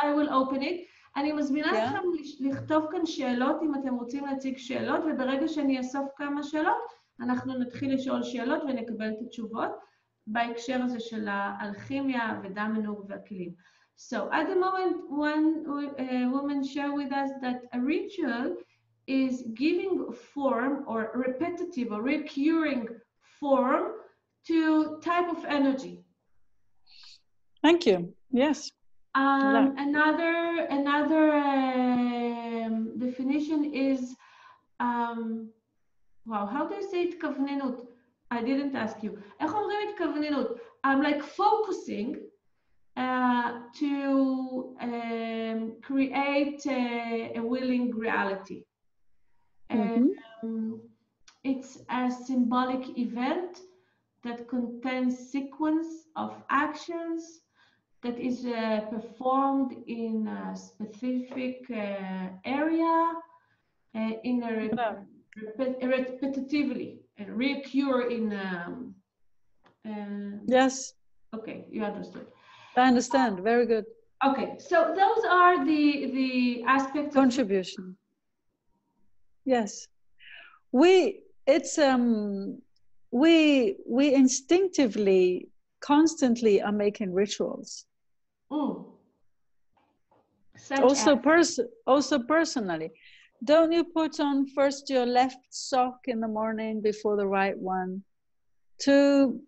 I will open it. אני מזמינה אתכם לכתוב כאן שאלות אם אתם רוצים להציג שאלות, וברגע שאני אאסוף כמה שאלות, אנחנו נתחיל לשאול שאלות ונקבל את התשובות בהקשר הזה של האלכימיה ודמנהור והכלים. So at the moment, one woman shared with us that a ritual is giving a form or repetitive or recurring form to type of energy. Thank you. Yes. Another definition is, wow, how do you say התכווננות? I didn't ask you. איך אומרים התכווננות? I'm like focusing to create a willing reality. It's a symbolic event that contains sequence of actions that is performed in a specific area in a repetitively, reoccur in. Yes. Okay, you understood. I understand. Very good. Okay, so those are the aspects contribution. Yes, we instinctively, constantly are making rituals. Also personally, don't you put on first your left sock in the morning before the right one to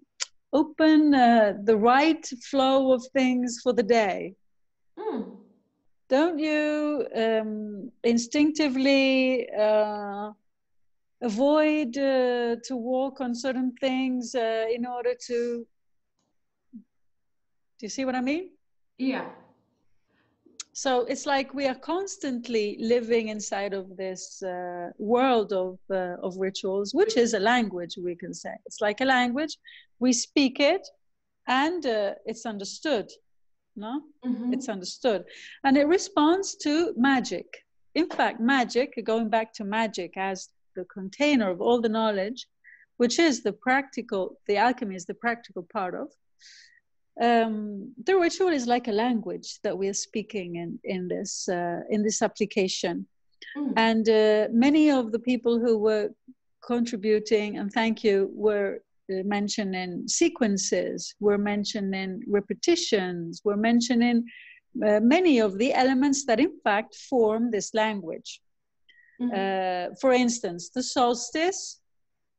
open the right flow of things for the day? Don't you instinctively avoid to walk on certain things in order to, do you see what I mean? Yeah. So it's like we are constantly living inside of this world of rituals, which is a language, we can say. It's like a language. We speak it and it's understood. No? It's understood. And it responds to magic. In fact, magic, going back to magic as the container of all the knowledge, which is the practical, the alchemy is the practical part of, the ritual is like a language that we are speaking in this application. And many of the people who were contributing, and thank you, were mentioning sequences, were mentioning repetitions, were mentioning many of the elements that in fact form this language. For instance, the solstice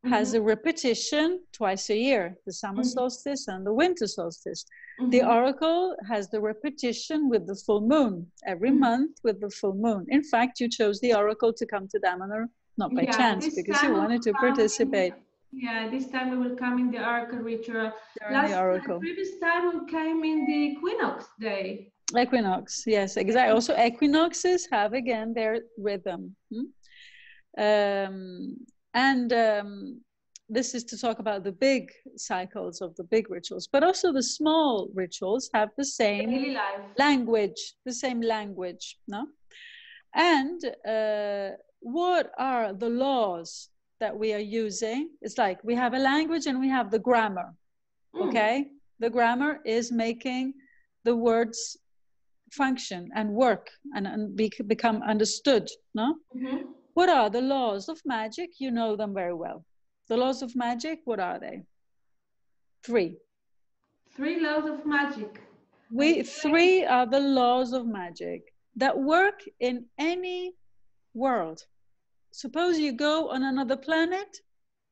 has a repetition twice a year, the summer solstice and the winter solstice. The oracle has the repetition with the full moon, every month with the full moon. In fact, you chose the oracle to come to Damanar, not by chance, because you wanted to participate. Yeah, this time we will come in the oracle ritual. Previous time we came in the equinox day. Equinox, yes, exactly. Also, equinoxes have again their rhythm. This is to talk about the big cycles of the big rituals, but also the small rituals have the same language, no? And what are the laws that we are using? It's like we have a language and we have the grammar, okay? The grammar is making the words function and work and become understood, no? What are the laws of magic? You know them very well. The laws of magic, what are they? 3. 3 laws of magic. 3 are the laws of magic that work in any world. Suppose you go on another planet,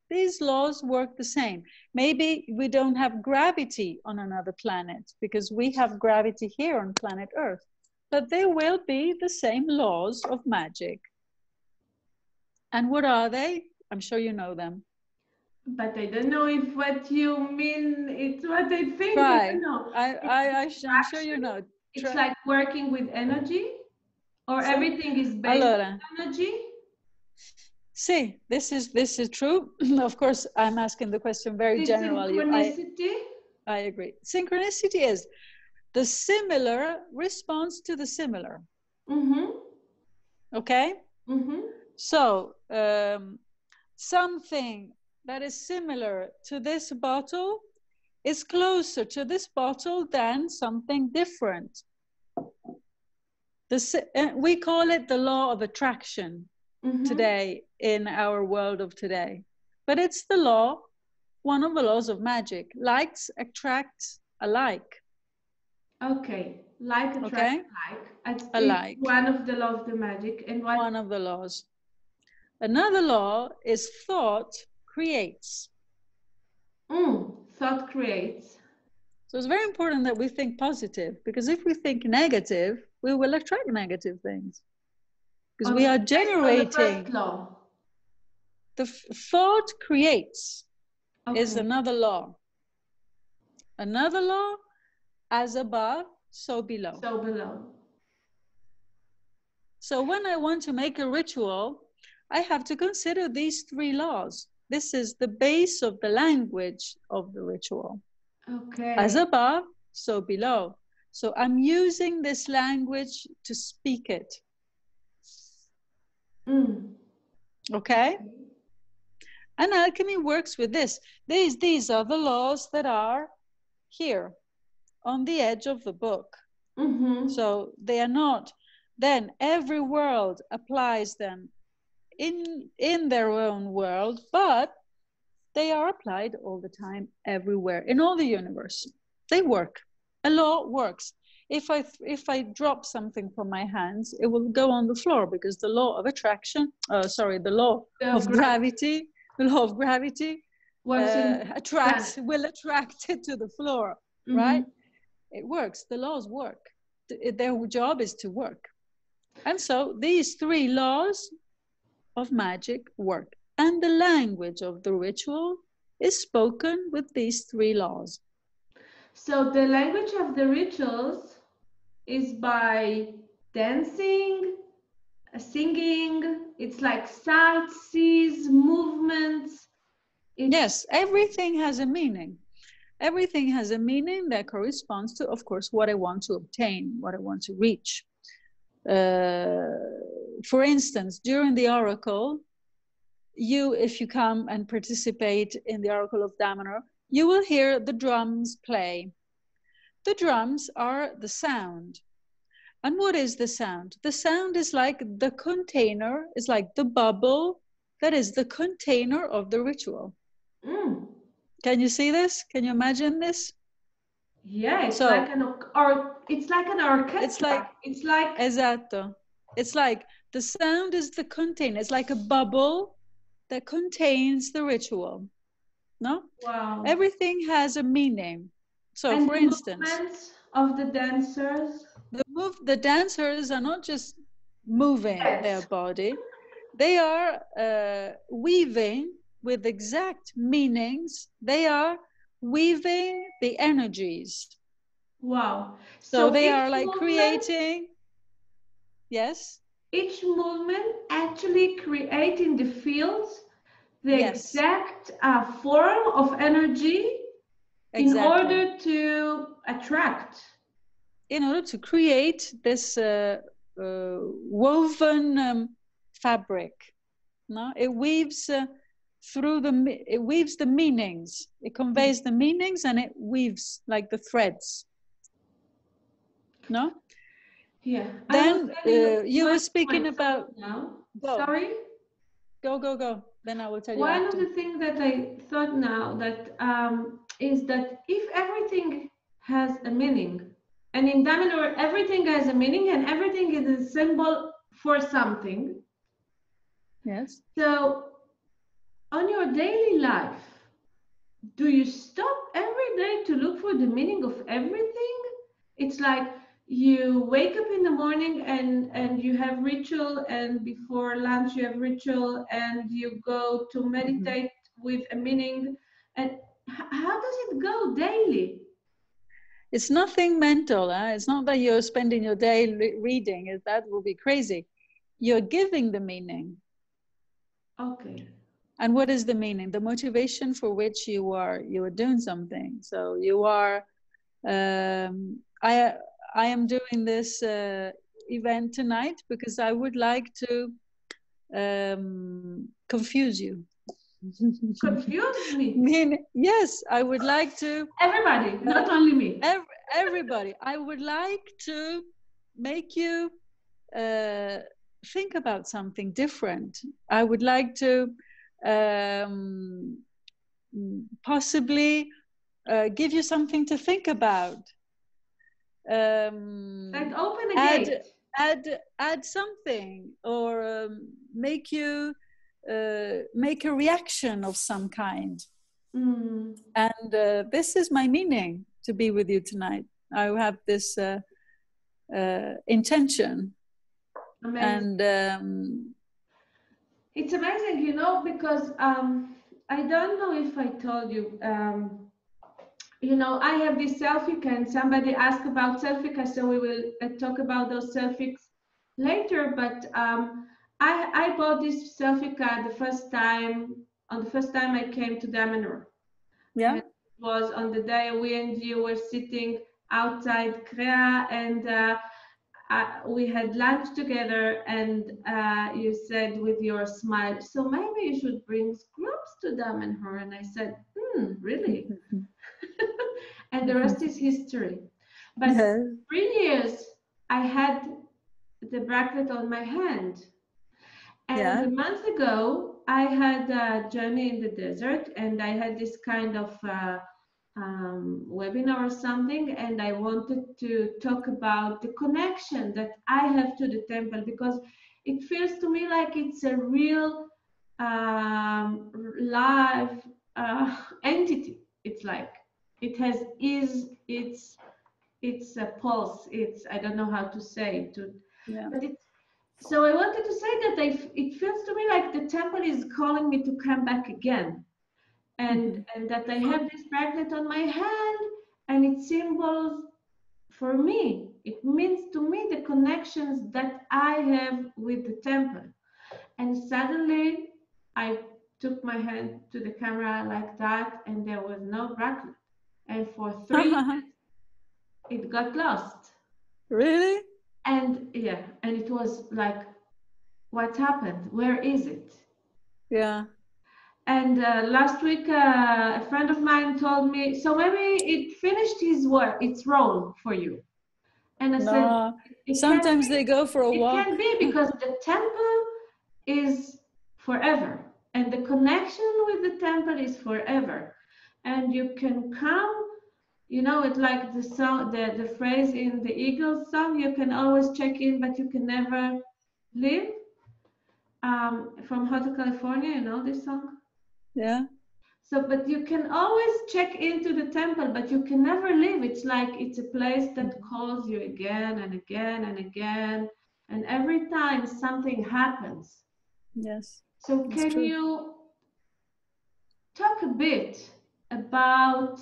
these laws work the same. Maybe we don't have gravity on another planet because we have gravity here on planet Earth, but there will be the same laws of magic. And what are they? I'm sure you know them. But I don't know if what you mean, it's what I think. Right. I don't know. I'm sure you know. It's like working with energy, or everything is based on energy. See, this is true. Of course, I'm asking the question very generally. Synchronicity? I agree. Synchronicity is the similar response to the similar. Okay? So, something that is similar to this bottle is closer to this bottle than something different. We call it the law of attraction today in our world of today. But it's the law, one of the laws of magic. Likes attract alike. Okay, like attract like. Alike. One of the laws of the magic. And one of the laws. Another law is thought creates. Thought creates. So it's very important that we think positive, because if we think negative, we will attract negative things. because we are generating. The first law. The thought creates is Okay. another law. Another law, as above, so below. So below. So when I want to make a ritual, I have to consider these three laws. This is the base of the language of the ritual. Okay. As above, so below. So I'm using this language to speak it. Okay? And alchemy works with this. These are the laws that are here on the edge of the book. So they are not, then every world applies them in their own world, but they are applied all the time, everywhere, in all the universe. They work. A law works. If I drop something from my hands, it will go on the floor because the law of attraction, the law of gravity, the law of gravity will attract it to the floor, right? It works. The laws work. Their job is to work. And so these three laws of magic work. And the language of the ritual is spoken with these three laws. So the language of the rituals is by dancing, singing, it's like sights, movements. Yes, everything has a meaning. Everything has a meaning that corresponds to, of course, what I want to obtain, what I want to reach. For instance, during the oracle, if you come and participate in the oracle of Dmnhor, you will hear the drums play. The drums are the sound. And what is the sound? The sound is like the container, is like the bubble that is the container of the ritual. Can you see this? Can you imagine this? Yeah, it's like an orchestra. It's like Esatto. It's like the sound is the container. It's like a bubble that contains the ritual. No? Wow. Everything has a meaning. So, and for instance, movements of the dancers. The dancers are not just moving their body; they are weaving with exact meanings. They are weaving the energies. Wow. So they are like creating. Yes. Each movement actually creating the fields the exact form of energy in order to attract. In order to create this woven fabric. No? It weaves it weaves the meanings. It conveys the meanings and it weaves like the threads. No? Yeah. Then you were speaking about now. Go. Sorry? Go. Then I will tell you. One of the things that I thought now that is that if everything has a meaning, and in Dmnhor everything has a meaning and everything is a symbol for something. Yes. So on your daily life, do you stop every day to look for the meaning of everything? It's like you wake up in the morning and you have ritual, and before lunch you have ritual, and you go to meditate with a meaning. And how does it go daily? It's nothing mental. It's not that you're spending your day reading. That would be crazy. You're giving the meaning. Okay. And what is the meaning? The motivation for which you are doing something. So you are, I am doing this event tonight because I would like to confuse you. Confuse me? Yes, I would like to. Everybody, not only me. Everybody. I would like to make you think about something different. I would like to possibly give you something to think about. Like open a gate. Add something, or make you make a reaction of some kind. And this is my meaning to be with you tonight. I have this intention. Amazing. And It's amazing, you know, because I don't know if I told you, you know, I have this selfie and somebody asked about selfie, so we will talk about those selfies later, but I bought this selfie the first time, on the first time I came to Damenor. yeah, And it was on the day we and you were sitting outside Krea, and we had lunch together, and you said with your smile, so maybe you should bring scrubs to Damenhor. And I said, really? And the rest is history. But yeah. 3 years I had the bracelet on my hand. And Yeah. a month ago, I had a journey in the desert, and I had this kind of webinar or something, and I wanted to talk about the connection that I have to the temple, because it feels to me like it's a real live entity. It's like it has it's a pulse. It's, I don't know how to say it, Yeah. but it's, so I wanted to say that it feels to me like the temple is calling me to come back again. And that I have this bracelet on my hand, and it symbols for me, it means to me the connections that I have with the temple. And suddenly I took my hand to the camera like that, and there was no bracelet. And for 3 years, it got lost. Really? And yeah, and it was like, what happened? Where is it? Yeah. And last week, a friend of mine told me, so maybe it finished its role for you. And I said, No. it Sometimes can they go for a be, it walk. can be, because the temple is forever, and the connection with the temple is forever. And you can come, you know, it's like the song, the phrase in the Eagles song, you can always check in, but you can never leave. From Hotel California, you know this song? Yeah. So, but you can always check into the temple, but you can never leave. It's like it's a place that calls you again and again and again. And every time something happens. Yes. So It's can true. you talk a bit about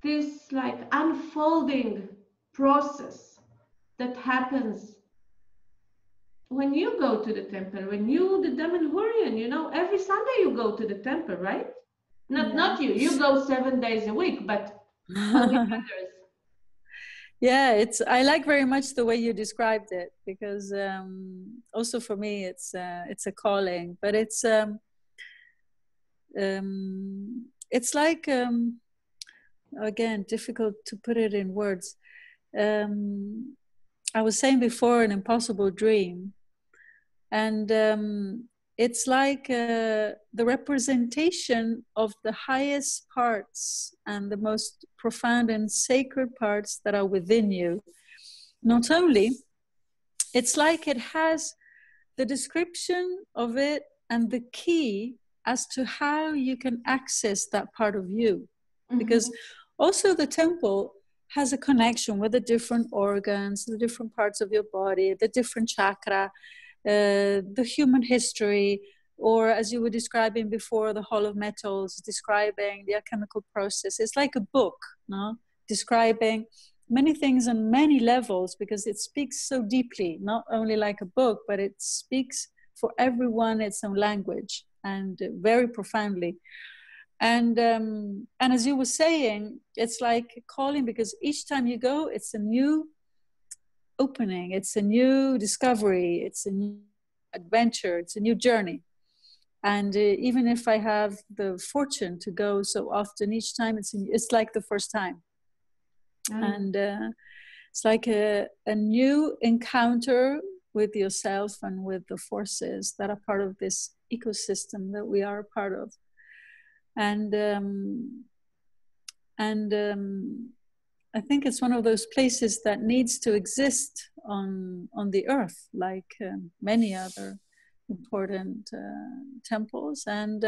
this like unfolding process that happens when you go to the temple, when you, the Damanhurian, you know, every Sunday you go to the temple, right? Not you. You go 7 days a week, but only others. Yeah, I like very much the way you described it, because also for me it's a calling, but it's like again, difficult to put it in words. I was saying before, an impossible dream, and it's like the representation of the highest parts and the most profound and sacred parts that are within you. Not only, it's like it has the description of it and the key as to how you can access that part of you. Because also the temple has a connection with the different organs, the different parts of your body, the different chakra, the human history, or as you were describing before, the hall of metals, describing the alchemical process. It's like a book, no? Describing many things on many levels, because it speaks so deeply, not only like a book, but it speaks for everyone its own language, and very profoundly. And as you were saying, it's like calling, because each time you go, it's a new opening, it's a new discovery, it's a new adventure, it's a new journey. And even if I have the fortune to go so often, each time it's like the first time. And it's like a new encounter with yourself and with the forces that are part of this ecosystem that we are a part of. And I think it's one of those places that needs to exist on the earth, like many other important temples. And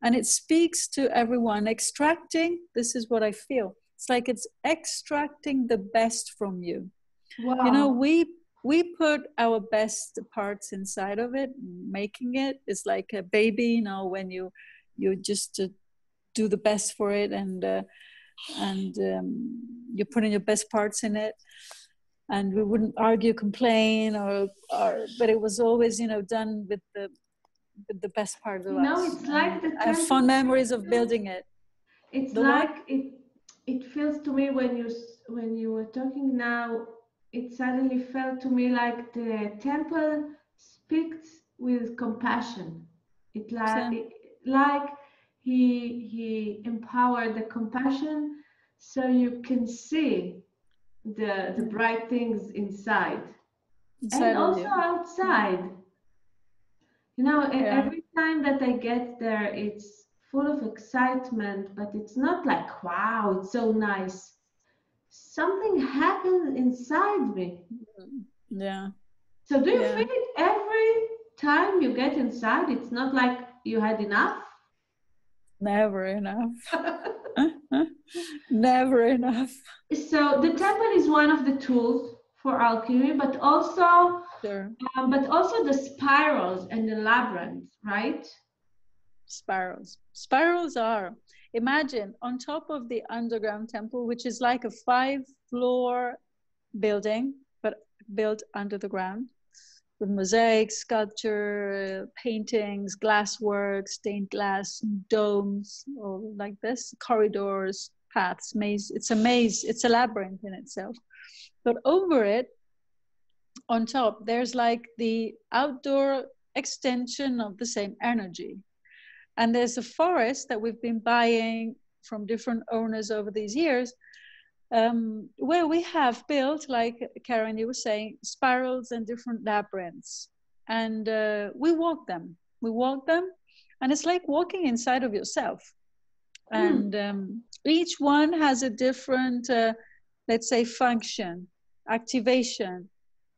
it speaks to everyone, extracting, this is what I feel, it's like it's extracting the best from you. Wow. You know, we put our best parts inside of it, making it. It's like a baby, you know, when you just do the best for it, and you're putting your best parts in it. And we wouldn't argue, complain, or but it was always, you know, done with the best part of us. No, it's like the I have fond memories of building it. It's like it feels to me when you were talking now, it suddenly felt to me like the temple speaks with compassion. Like he empowered the compassion so you can see the bright things inside and also outside. You know, every time that I get there, it's full of excitement, but it's not like, wow, it's so nice. Something happens inside me. Yeah. So do you feel it every time you get inside? It's not like you had enough? Never enough. Never enough. So the temple is one of the tools for alchemy, but also the spirals and the labyrinths, right? Spirals are, imagine, on top of the underground temple, which is like a 5-floor building, but built under the ground, with mosaics, sculpture, paintings, glasswork, stained glass, domes, all like this, corridors, paths, maze. It's a maze, it's a labyrinth in itself. But over it, on top, there's like the outdoor extension of the same energy. And there's a forest that we've been buying from different owners over these years, where we have built, like Karen, you were saying, spirals and different labyrinths. And we walk them, and it's like walking inside of yourself. And each one has a different, let's say, function, activation.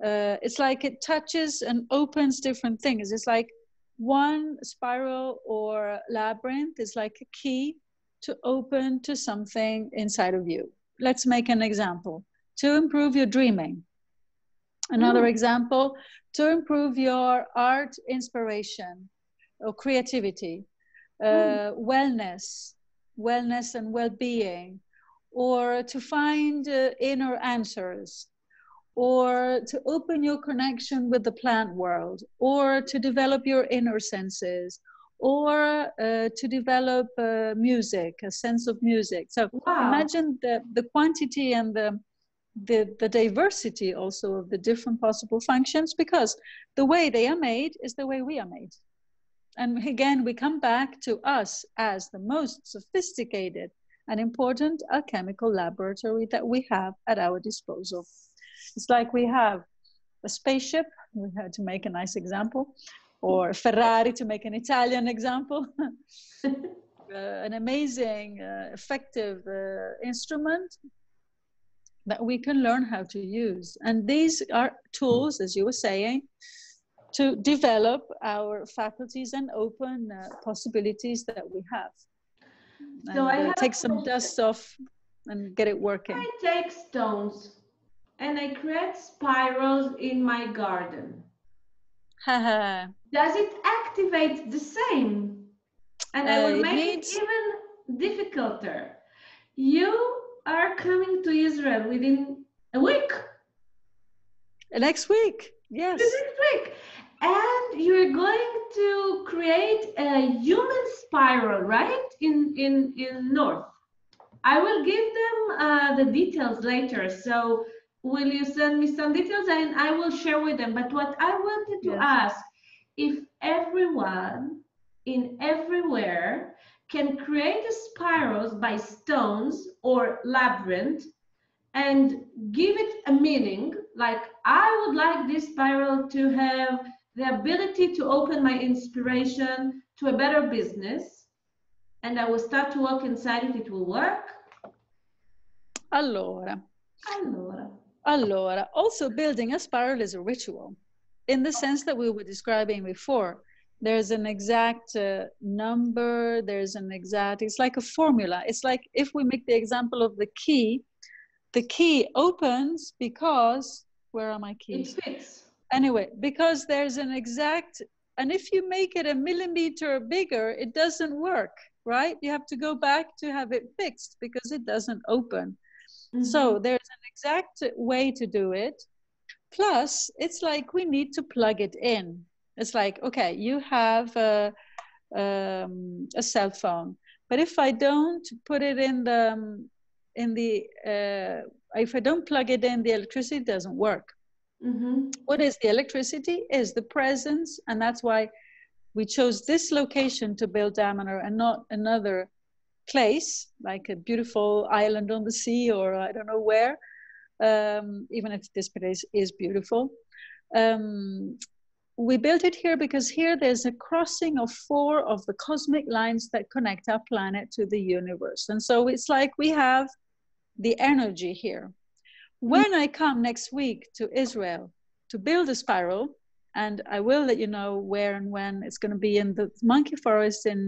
It's like it touches and opens different things. It's like one spiral or labyrinth is like a key to open to something inside of you. Let's make an example. To improve your dreaming. Another example, to improve your art inspiration or creativity. Wellness and well-being, or to find inner answers, or to open your connection with the plant world, or to develop your inner senses, or to develop music, a sense of music. So imagine the quantity and the diversity also of the different possible functions, because the way they are made is the way we are made. And again, we come back to us as the most sophisticated and important alchemical laboratory that we have at our disposal. It's like we have a spaceship, we had to make a nice example, or Ferrari to make an Italian example, an amazing, effective instrument that we can learn how to use. And these are tools, as you were saying, to develop our faculties and open possibilities that we have. So and take some dust off and get it working. I take stones and I create spirals in my garden. Does it activate the same? And I will make it even difficulter. You are coming to Israel within a week. Next week, yes. Next week. And you're going to create a human spiral, right? In North. I will give them the details later. So will you send me some details and I will share with them. But what I wanted to ask, if everyone in everywhere can create the spirals by stones or labyrinth and give it a meaning, like I would like this spiral to have the ability to open my inspiration to a better business, and I will start to walk inside it, it will work. Allora, also building a spiral is a ritual in the sense that we were describing before. There's an exact number, it's like a formula. It's like if we make the example of the key opens because Where are my keys? It fits. Anyway, because there's an exact, and if you make it a millimeter bigger, it doesn't work, right? You have to go back to have it fixed because it doesn't open. So there's an exact way to do it. Plus, it's like we need to plug it in. It's like, okay, you have a cell phone, but if I don't put it if I don't plug it in, the electricity doesn't work. What is the electricity? Is the presence, and that's why we chose this location to build Damener and not another place, like a beautiful island on the sea or I don't know where, even if this place is beautiful. We built it here because here there's a crossing of 4 of the cosmic lines that connect our planet to the universe. And so it's like we have the energy here. When I come next week to Israel to build a spiral, and I will let you know where and when, it's going to be in the monkey forest in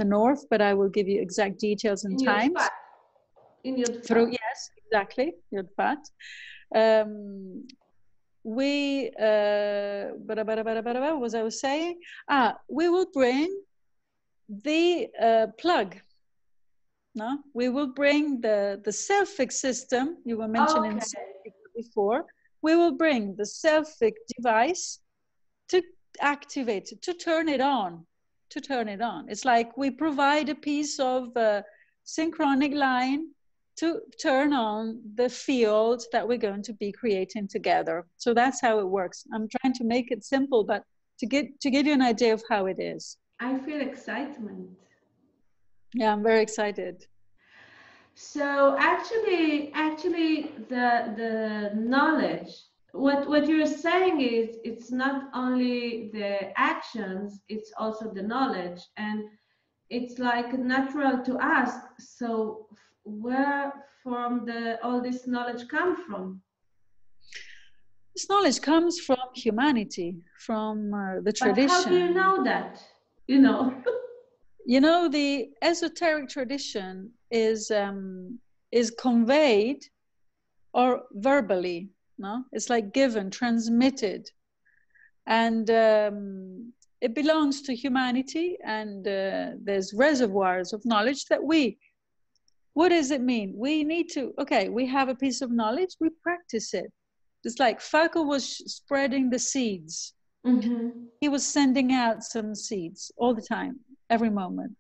the north, but I will give you exact details and times. In Yudfat. Through, yes, exactly, Yudfat. What was I was saying? We will bring the plug. No, we will bring the self-fix system you were mentioning before. We will bring the self-fix device to activate it, to turn it on. To turn it on. It's like we provide a piece of synchronic line to turn on the field that we're going to be creating together. So that's how it works. I'm trying to make it simple, but to give you an idea of how it is. I feel excitement. Yeah, I'm very excited. So actually the knowledge, what you're saying is it's not only the actions, it's also the knowledge. And it's like natural to ask, so where from all this knowledge come from? This knowledge comes from humanity, from the tradition. But how do you know that? You know? You know, the esoteric tradition is conveyed or verbally, no? It's like given, transmitted. And it belongs to humanity, and there's reservoirs of knowledge that what does it mean? We need to, okay, we have a piece of knowledge, we practice it. It's like Falco was spreading the seeds. He was sending out some seeds all the time, every moment.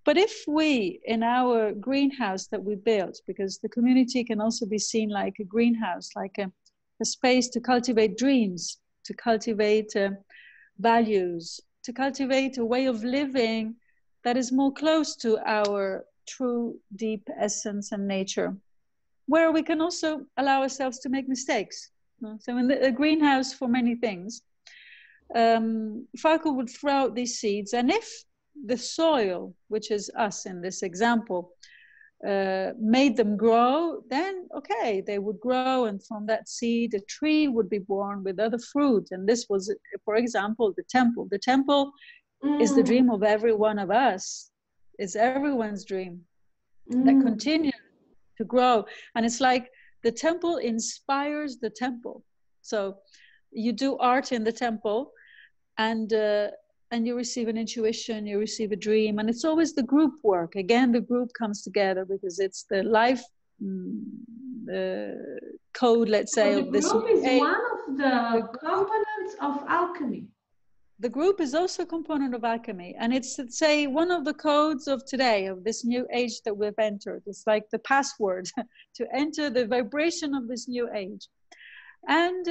But if we, in our greenhouse that we built, because the community can also be seen like a greenhouse, like a space to cultivate dreams, to cultivate values, to cultivate a way of living that is more close to our true, deep essence and nature, where we can also allow ourselves to make mistakes. So in the greenhouse for many things, Falco would throw out these seeds, and if the soil, which is us in this example, made them grow, then okay, they would grow, and from that seed a tree would be born with other fruit. And this was, for example, the temple. The temple is the dream of every one of us. It's everyone's dream that continues to grow. And it's like the temple inspires the temple. So you do art in the temple, and you receive an intuition, you receive a dream, and it's always the group work. Again, the group comes together because it's the life code, let's say. So the group is one of the components of alchemy. The group is also a component of alchemy, and it's, let's say, one of the codes of today, of this new age that we've entered. It's like the password to enter the vibration of this new age. And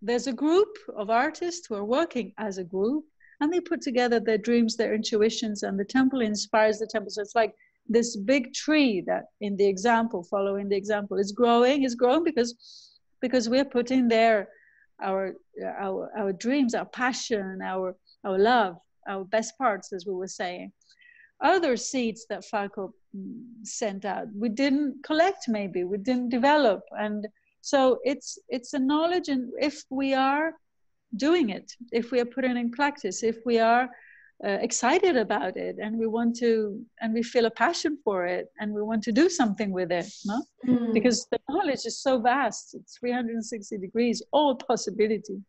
there's a group of artists who are working as a group, and they put together their dreams, their intuitions, and the temple inspires the temple. So it's like this big tree that, in the example, following the example, is growing because we're putting there our dreams, our passion, our love, our best parts, as we were saying. Other seeds that Falco sent out, we didn't collect, maybe we didn't develop, and so it's a knowledge. And if we are doing it, if we are putting in practice, if we are excited about it, and we want to, and we feel a passion for it, and we want to do something with it, no? Because the knowledge is so vast. It's 360 degrees, all possibility.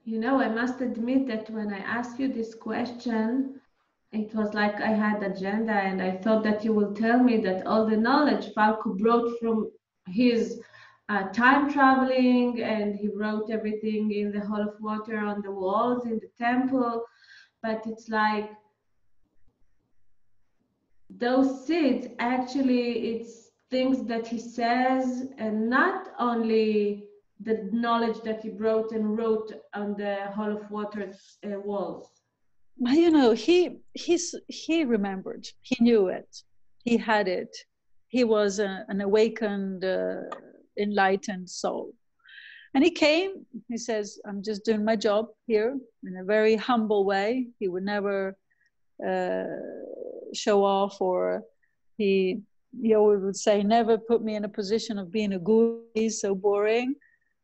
You know, I must admit that when I asked you this question, it was like I had agenda, and I thought that you will tell me that all the knowledge Falco brought from his time traveling, and he wrote everything in the Hall of Water on the walls in the temple. But it's like those seeds, actually, it's things that he says, and not only the knowledge that he brought and wrote on the Hall of Water walls. You know, he remembered, he knew it, he had it. He was an awakened, enlightened soul. And he came, he says, I'm just doing my job here in a very humble way. He would never show off, or he always would say, never put me in a position of being a guru, he's so boring.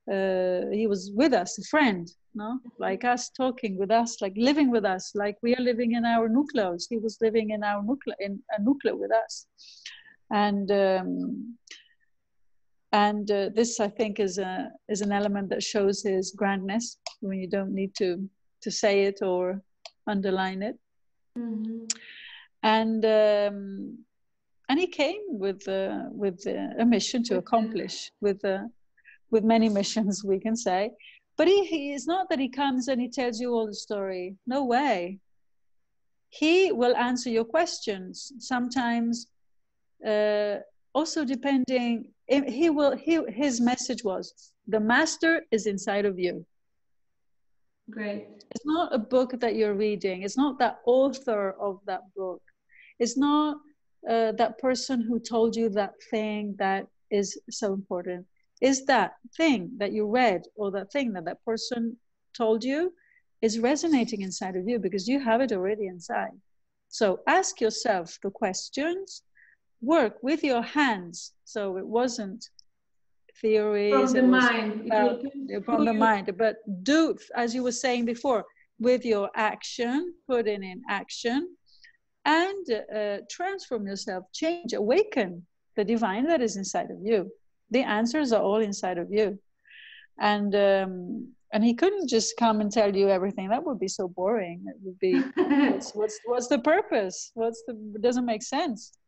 He was with us, a friend, no? Like us, talking with us, like living with us, like we are living in our nucleus. He was living in our nucleus with us. And this, I think, is an element that shows his grandness, when you don't need to say it or underline it. Mm-hmm. And he came with a mission to accomplish, with many missions, we can say. But he is not that he comes and he tells you all the story. No way. He will answer your questions. Sometimes, also depending, his message was, the master is inside of you. Great. It's not a book that you're reading. It's not that author of that book. It's not that person who told you that thing that is so important. Is that thing that you read, or that thing that that person told you, is resonating inside of you, because you have it already inside. So ask yourself the questions, work with your hands. So it wasn't theories. From the mind. From the mind. But do, as you were saying before, with your action, put it in action, and transform yourself, change, awaken the divine that is inside of you. The answers are all inside of you. And he couldn't just come and tell you everything. That would be so boring. It would be, what's the purpose? It doesn't make sense.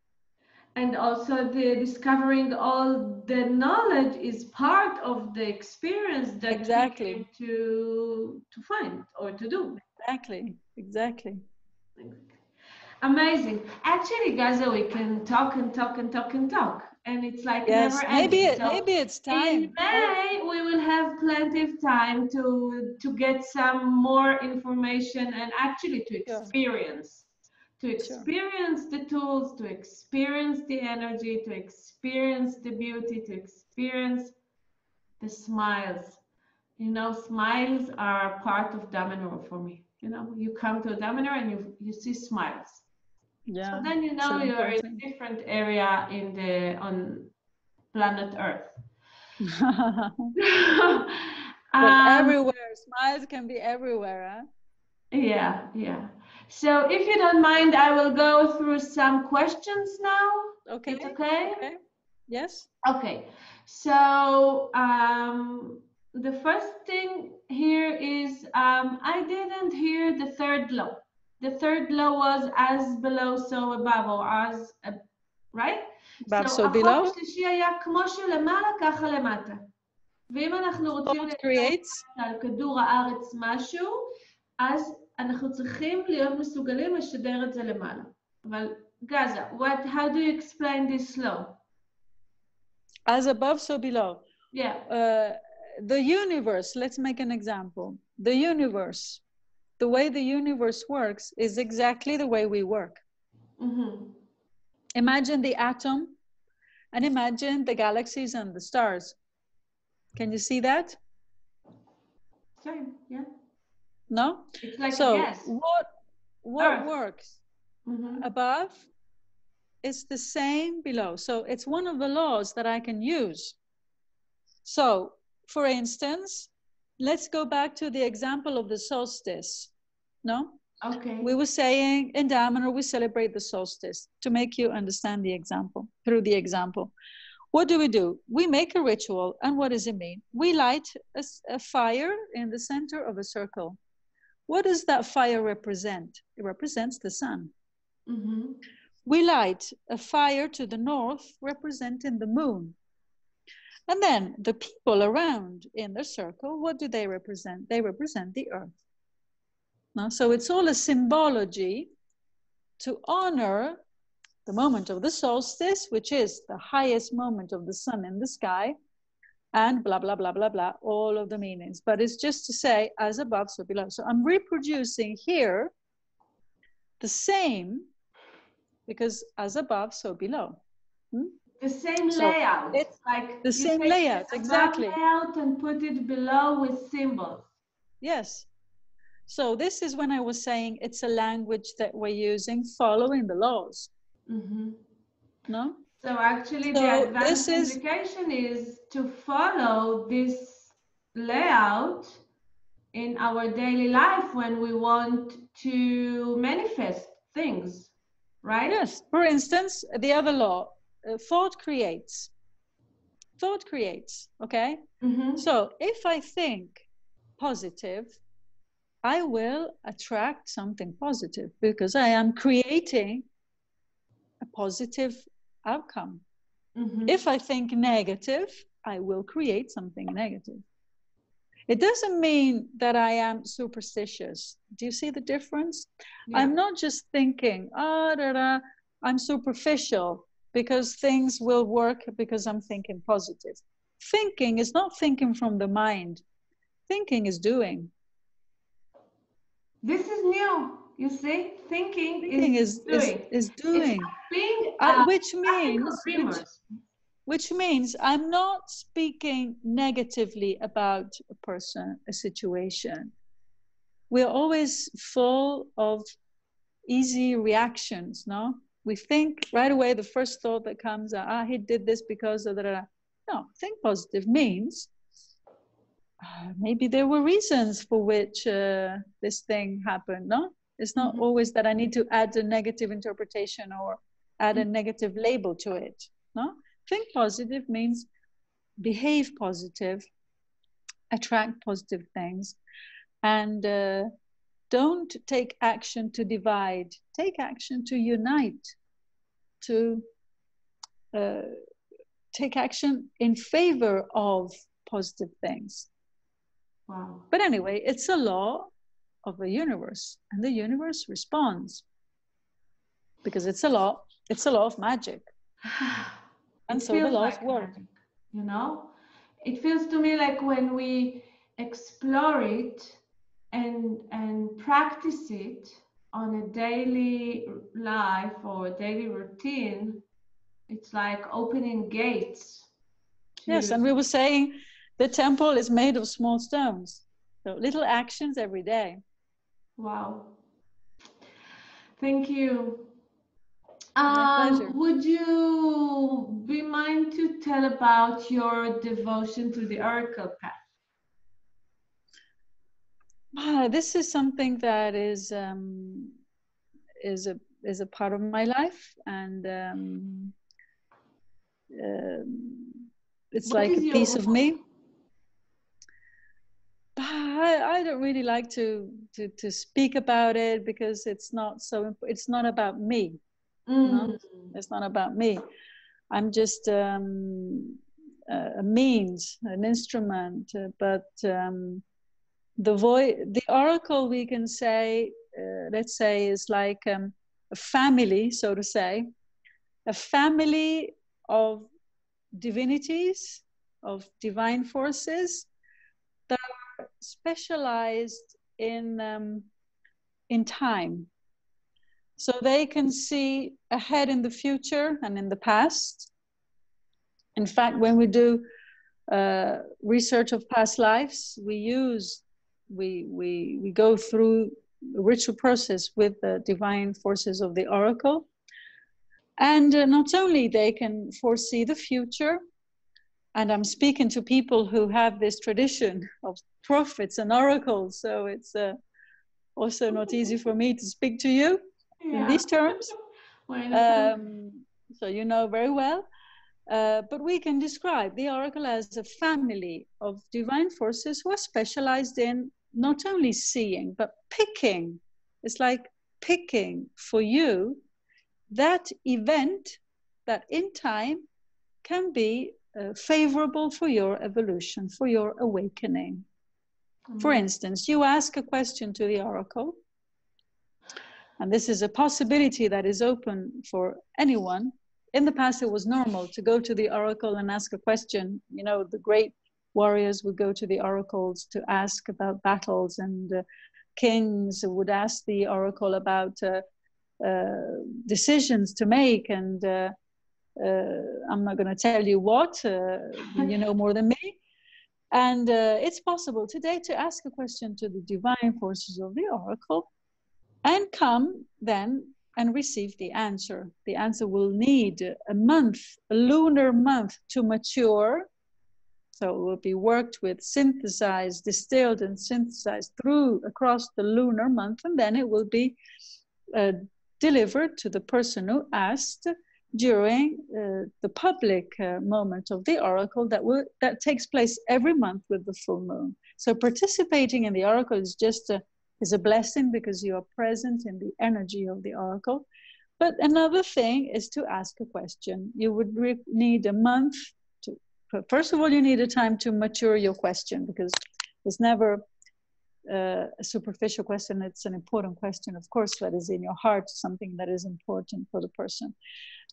And also the discovering all the knowledge is part of the experience that exactly. we came to find or to do. Exactly. Amazing. Actually, Gaza, we can talk and talk and talk and talk. And it's like never ending. Maybe it's time. In May, we will have plenty of time to get some more information, and actually to experience. To experience the tools, to experience the energy, to experience the beauty, to experience the smiles. You know, smiles are part of Damenor for me. You know, you come to Damenor and you see smiles. Yeah. So then you know you're in a different area on planet Earth. But everywhere, smiles can be everywhere, huh? Yeah. So if you don't mind, I will go through some questions now. Okay. It's okay? Yes. Okay. So the first thing here is I didn't hear the third law. The third law was as below, so above, or as, right? Above, so below. החוק השלישי היה כמו שלמעלה, ככה למטה. ואם אנחנו רוצים על כדור הארץ משהו, אז אנחנו צריכים להיות מסוגלים לשדר את זה למעלה. אבל גאזה, how do you explain this law? As above, so below. Yeah. The universe, let's make an example. The universe, the way the universe works is exactly the way we work. Mm-hmm. Imagine the atom and imagine the galaxies and the stars. Can you see that? Same, yeah. No? It's like so yes. what works mm-hmm. above is the same below. So it's one of the laws that I can use. So, for instance, let's go back to the example of the solstice. No? Okay. We were saying in Dmnhor, we celebrate the solstice to make you understand the example, through the example. What do? We make a ritual, and what does it mean? We light a fire in the center of a circle. What does that fire represent? It represents the sun. Mm-hmm. We light a fire to the north, representing the moon. And then the people around in the circle, what do they represent? They represent the earth. No? So it's all a symbology to honor the moment of the solstice, which is the highest moment of the sun in the sky, and blah, blah, blah, blah, blah, all of the meanings. But it's just to say, as above, so below. So I'm reproducing here the same, because as above, so below. The same layout. It's like the same layout, exactly. Layout and put it below with symbols. Yes. So this is when I was saying it's a language that we're using following the laws. Mm-hmm. No? So actually the advanced implication is to follow this layout in our daily life when we want to manifest things, right? Yes. For instance, the other law, thought creates. Thought creates, okay? Mm-hmm. So if I think positive, I will attract something positive because I am creating a positive outcome. Mm-hmm. If I think negative, I will create something negative. It doesn't mean that I am superstitious. Do you see the difference? Yeah. I'm not just thinking, I'm superficial because things will work because I'm thinking positive. Thinking is not thinking from the mind. Thinking is doing. This is new. You see, thinking is doing. Is doing. Which means I'm not speaking negatively about a person, a situation. We're always full of easy reactions, no? We think right away, the first thought that comes, he did this because of that. No, think positive means maybe there were reasons for which this thing happened, no? It's not always that I need to add a negative interpretation or add a negative label to it, no? Think positive means behave positive, attract positive things, and don't take action to divide. Take action to unite, to take action in favor of positive things. Wow. But anyway, it's a law of the universe, and the universe responds because it's a law of magic. And so the laws work. Magic, you know, it feels to me like when we explore it and practice it on a daily life or daily routine, it's like opening gates. Yes, and we were saying the temple is made of small stones. So little actions every day. Wow. Thank you. My pleasure. Would you be mind to tell about your devotion to the oracle path? This is something that is a part of my life, and it's what like a piece of me. I don't really like to speak about it because it's not about me. No? It's not about me. I'm just a means, an instrument, but the oracle, we can say, let's say, is like a family, so to say, a family of divinities, of divine forces that are specialized in time. So they can see ahead in the future and in the past. In fact, when we do research of past lives, we go through a ritual process with the divine forces of the oracle. And not only they can foresee the future, and I'm speaking to people who have this tradition of prophets and oracles, so it's Also not easy for me to speak to you in these terms. So you know very well. But we can describe the oracle as a family of divine forces who are specialized in not only seeing, but picking. It's like picking for you that event that in time can be favorable for your evolution, for your awakening. For instance, you ask a question to the oracle, and this is a possibility that is open for anyone. In the past, it was normal to go to the oracle and ask a question. You know, the great warriors would go to the oracles to ask about battles, and kings would ask the oracle about decisions to make. And I'm not going to tell you what, you know more than me. And it's possible today to ask a question to the divine forces of the oracle and come then and receive the answer. The answer will need a month, a lunar month to mature. So it will be worked with, synthesized, distilled and synthesized across the lunar month, and then it will be delivered to the person who asked during the public moment of the oracle that takes place every month with the full moon. So participating in the oracle is just is a blessing because you are present in the energy of the oracle. But another thing is to ask a question. You would need a month to, first of all, you need a time to mature your question, because it's never a superficial question. It's an important question, of course, that is in your heart, something that is important for the person.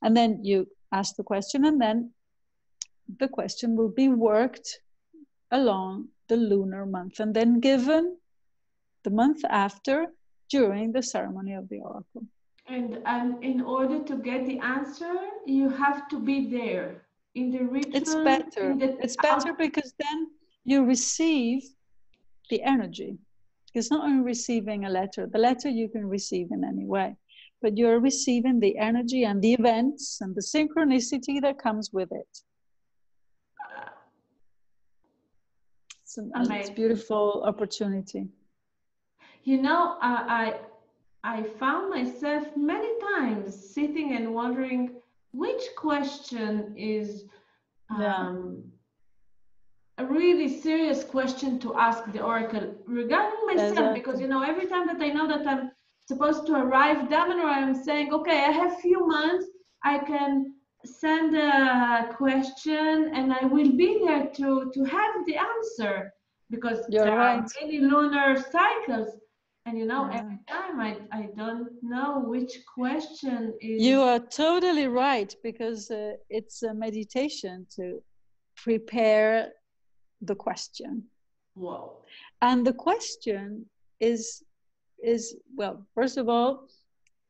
And then you ask the question, and then the question will be worked along the lunar month and then given the month after during the ceremony of the oracle. And in order to get the answer, you have to be there in the ritual. It's better. It's better because then you receive the energy. It's not only receiving a letter. The letter you can receive in any way, but you're receiving the energy and the events and the synchronicity that comes with it. It's a beautiful opportunity. You know, I found myself many times sitting and wondering which question is a really serious question to ask the oracle regarding myself. Exactly. Because, you know, every time that I know that I'm supposed to arrive Dmnhor, I'm saying, okay, I have few months, I can send a question and I will be there to have the answer, because there are many lunar cycles. And you know, every time I don't know which question is... You are totally right, because it's a meditation to prepare the question. Wow. And the question is well, first of all,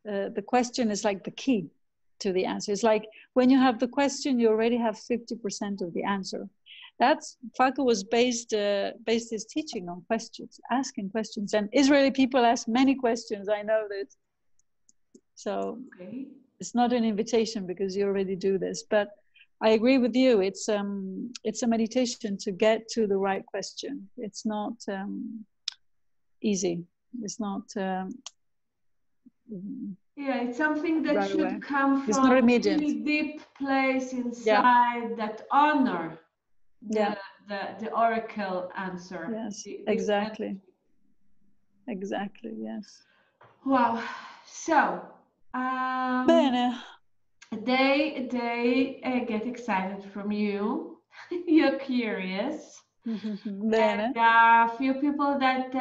the question is like the key to the answer. It's like when you have the question, you already have 50% of the answer. That's Falco was based his teaching on questions, asking questions, and Israeli people ask many questions. I know this, so it's not an invitation because you already do this. But I agree with you. It's a meditation to get to the right question. It's not easy. It's not. Yeah, it's something that should come from a really deep place inside that honor the oracle answer. Yes, exactly. Exactly, yes. Wow. So, Bene. they get excited from you. You're curious. Bene. And there are a few people that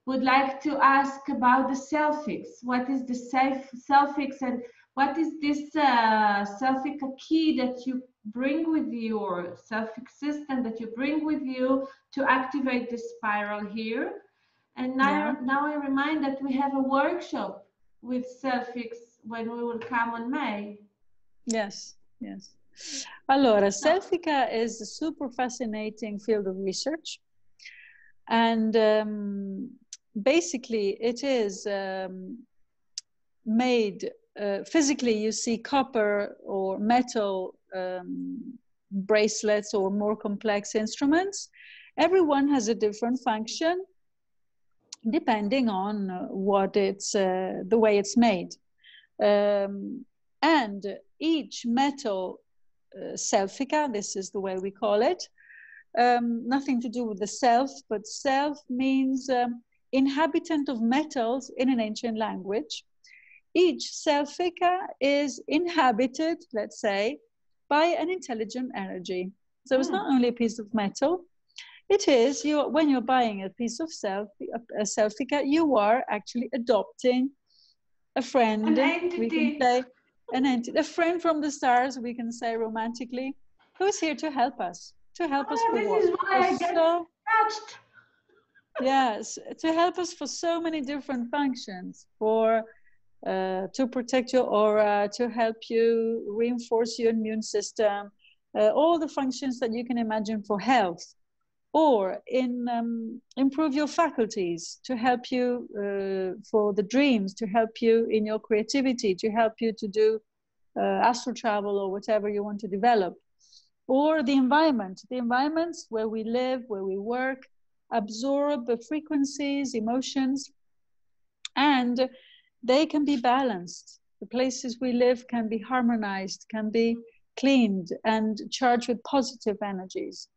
would like to ask about the self-fix. What is the self-fix, and what is this self-fix key that you bring with you, or self-fix system that you bring with you to activate the spiral here? And now I remind that we have a workshop with self-fix when we will come on May. Yes, yes. Allora, Selfica is a super fascinating field of research. And basically it is made physically. You see copper or metal bracelets or more complex instruments. Everyone has a different function. depending on what it's, the way it's made. And each metal selfica, this is the way we call it, nothing to do with the self, but self means inhabitant of metals in an ancient language. Each selfica is inhabited, let's say, by an intelligent energy. So it's not only a piece of metal, it is, when you're buying a piece of a selfica, you are actually adopting a friend, an entity. We can say, an entity, a friend from the stars, we can say romantically, who's here to help us. To help us for this what? is why I get touched. Yes, to help us for so many different functions, for to protect your aura, to help you reinforce your immune system, all the functions that you can imagine for health, or improve your faculties, to help you for the dreams, to help you in your creativity, to help you to do astral travel or whatever you want to develop. Or the environments where we live, where we work, absorb the frequencies, emotions, and they can be balanced. The places we live can be harmonized, can be cleaned and charged with positive energies,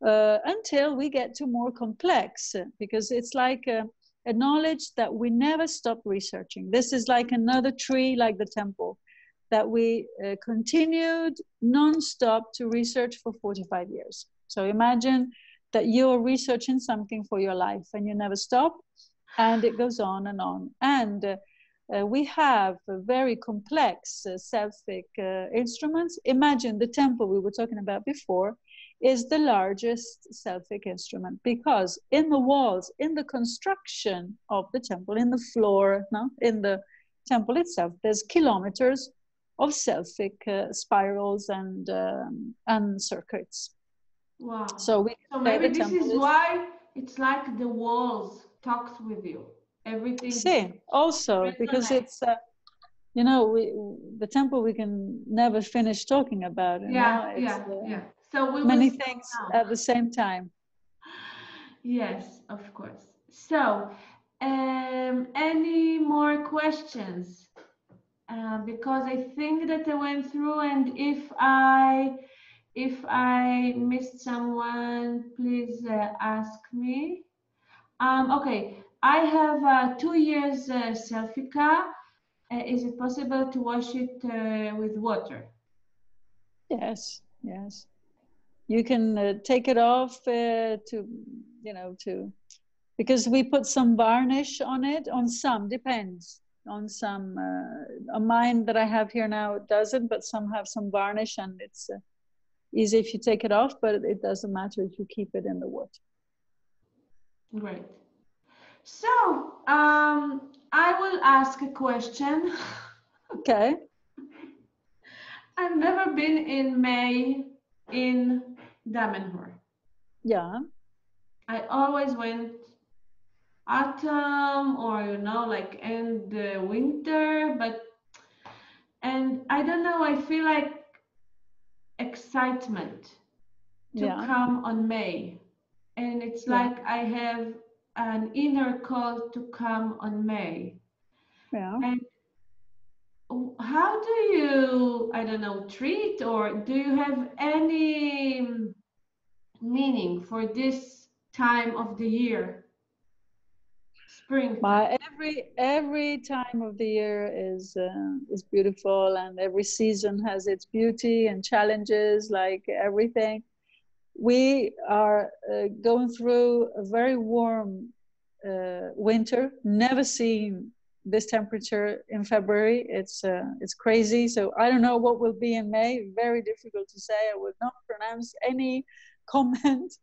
until we get to more complex, because it's like a knowledge that we never stop researching. This is like another tree, like the temple, that we continued non-stop to research for 45 years. So imagine that you're researching something for your life and you never stop, and it goes on and on. And we have very complex selfic instruments. Imagine the temple we were talking about before is the largest selfic instrument, because in the walls, in the construction of the temple, in the floor, in the temple itself, there's kilometers of selfic spirals and circuits. Wow. So maybe this is why it's like the walls talks with you. Everything. See, also because it's you know, the temple we can never finish talking about. Yeah. So we many things at the same time. Yes, of course. So, any more questions? Because I think that I went through, and if I missed someone, please ask me. Okay, I have 2 years selfica. Is it possible to wash it with water? Yes. You can take it off because we put some varnish on it. On some, depends. On some, on mine that I have here now, it doesn't, but some have some varnish, and it's easy if you take it off, but it doesn't matter if you keep it in the water. Great. So, I will ask a question. Okay. I've never been in May in Damenhor. Yeah. I always went autumn or, like end the winter, and I don't know, I feel like excitement to come on May. And it's like I have an inner call to come on May. Yeah. And how do you, I don't know, treat, or do you have any meaning for this time of the year? Spring. Every time of the year is beautiful, and every season has its beauty and challenges, like everything. We are going through a very warm winter. Never seen this temperature in February. It's crazy. So I don't know what will be in May. Very difficult to say. I would not pronounce any comment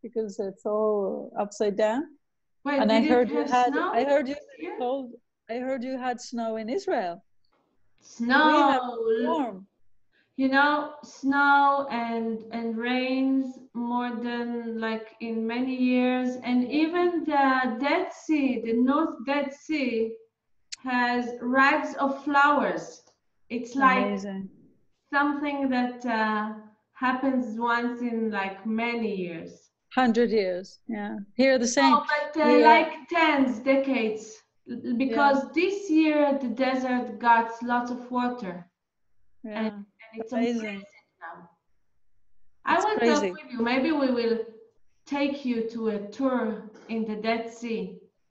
because it's all upside down. Wait, and I heard you had snow? I heard you had snow in Israel. Snow. We have warm. Snow and rains more than like in many years, and even the Dead Sea, the North Dead Sea, has rags of flowers. It's like amazing. Something that happens once in like many years. 100 years. Yeah. Here the same. Oh, but like tens, decades. Because this year the desert got lots of water. Yeah. And it's amazing now. It's I will crazy. talk with you. Maybe we will take you to a tour in the Dead Sea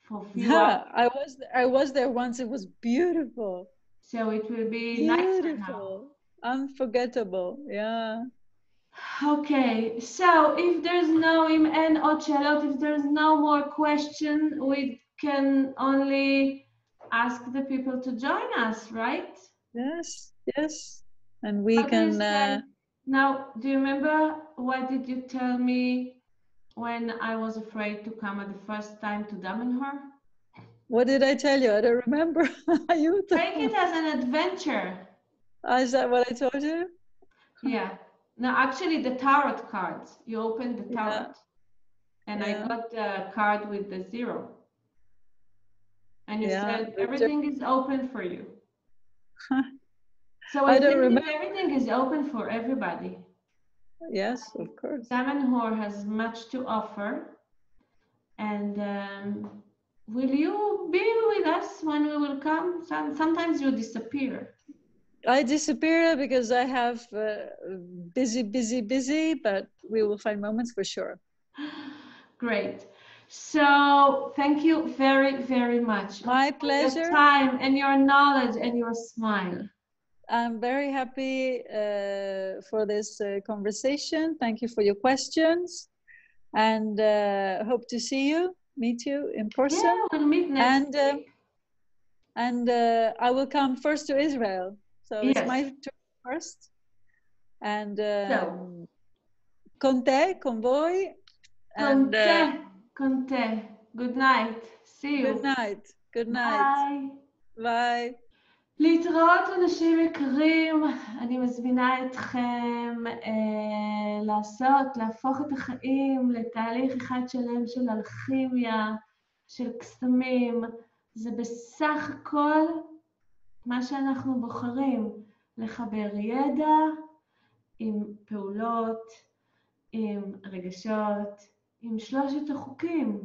for a few hours. I was there once. It was beautiful. So it will be nicer now. Unforgettable. Yeah. Okay, so if there's no if there's no more question, we can only ask the people to join us, right? Yes, yes. And we What do you can say? Now, do you remember what did you tell me when I was afraid to come at the first time to Damenhor? what did I tell you? I don't remember. You Take it as an adventure. Is that what I told you? Yeah. No, actually the tarot cards. You opened the tarot. And I Yeah. got the card with the 0. And you Yeah, said the everything is open for you. So I I don't think remember. that everything is open for everybody. Yes, of course. Damenhor has much to offer. And will you be with us when we will come? Sometimes you disappear. I disappear because I have busy, but we will find moments for sure. Great. So thank you very, very much. My for your pleasure. time and your knowledge and your smile. I'm very happy for this conversation. Thank you for your questions, and hope to meet you in person. Yeah, we'll meet next week. And I will come first to Israel. So Yes. It's my turn first. And So, con voi. con te. Good night. See you. Good night. Good night. Bye. Bye. להתראות אנשים יקרים, אני מזמינה אתכם להפוך את החיים לתהליך אחד שלם של אלכימיה, של קסמים. זה בסך הכל מה שאנחנו בוחרים, לחבר ידע עם פעולות, עם רגשות, עם 3 החוקים,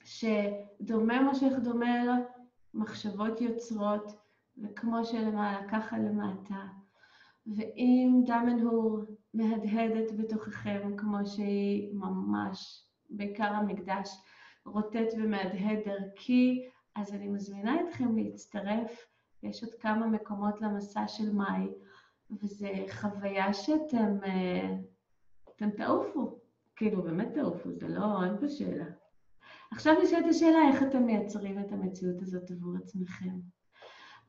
שדומה מושך דומה, מחשבות יוצרות, וכמו שלמעלה ככה למטה. ואם דמנהור מהדהדת בתוככם כמו שהיא ממש, בעיקר המקדש, רוטט ומהדהד דרכי, אז אני מזמינה אתכם להצטרף. יש עוד כמה מקומות למסע של מאי, וזו חוויה שאתם תעופו. כאילו באמת תעופו, זה לא, אין פה שאלה. עכשיו נשאלת השאלה איך אתם מייצרים את המציאות הזאת עבור עצמכם.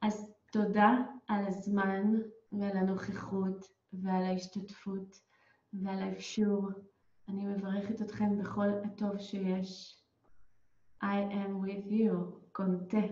אז תודה על הזמן ועל הנוכחות ועל ההשתתפות ועל האפשור. אני מברכת אתכם בכל הטוב שיש. I am with you. con te.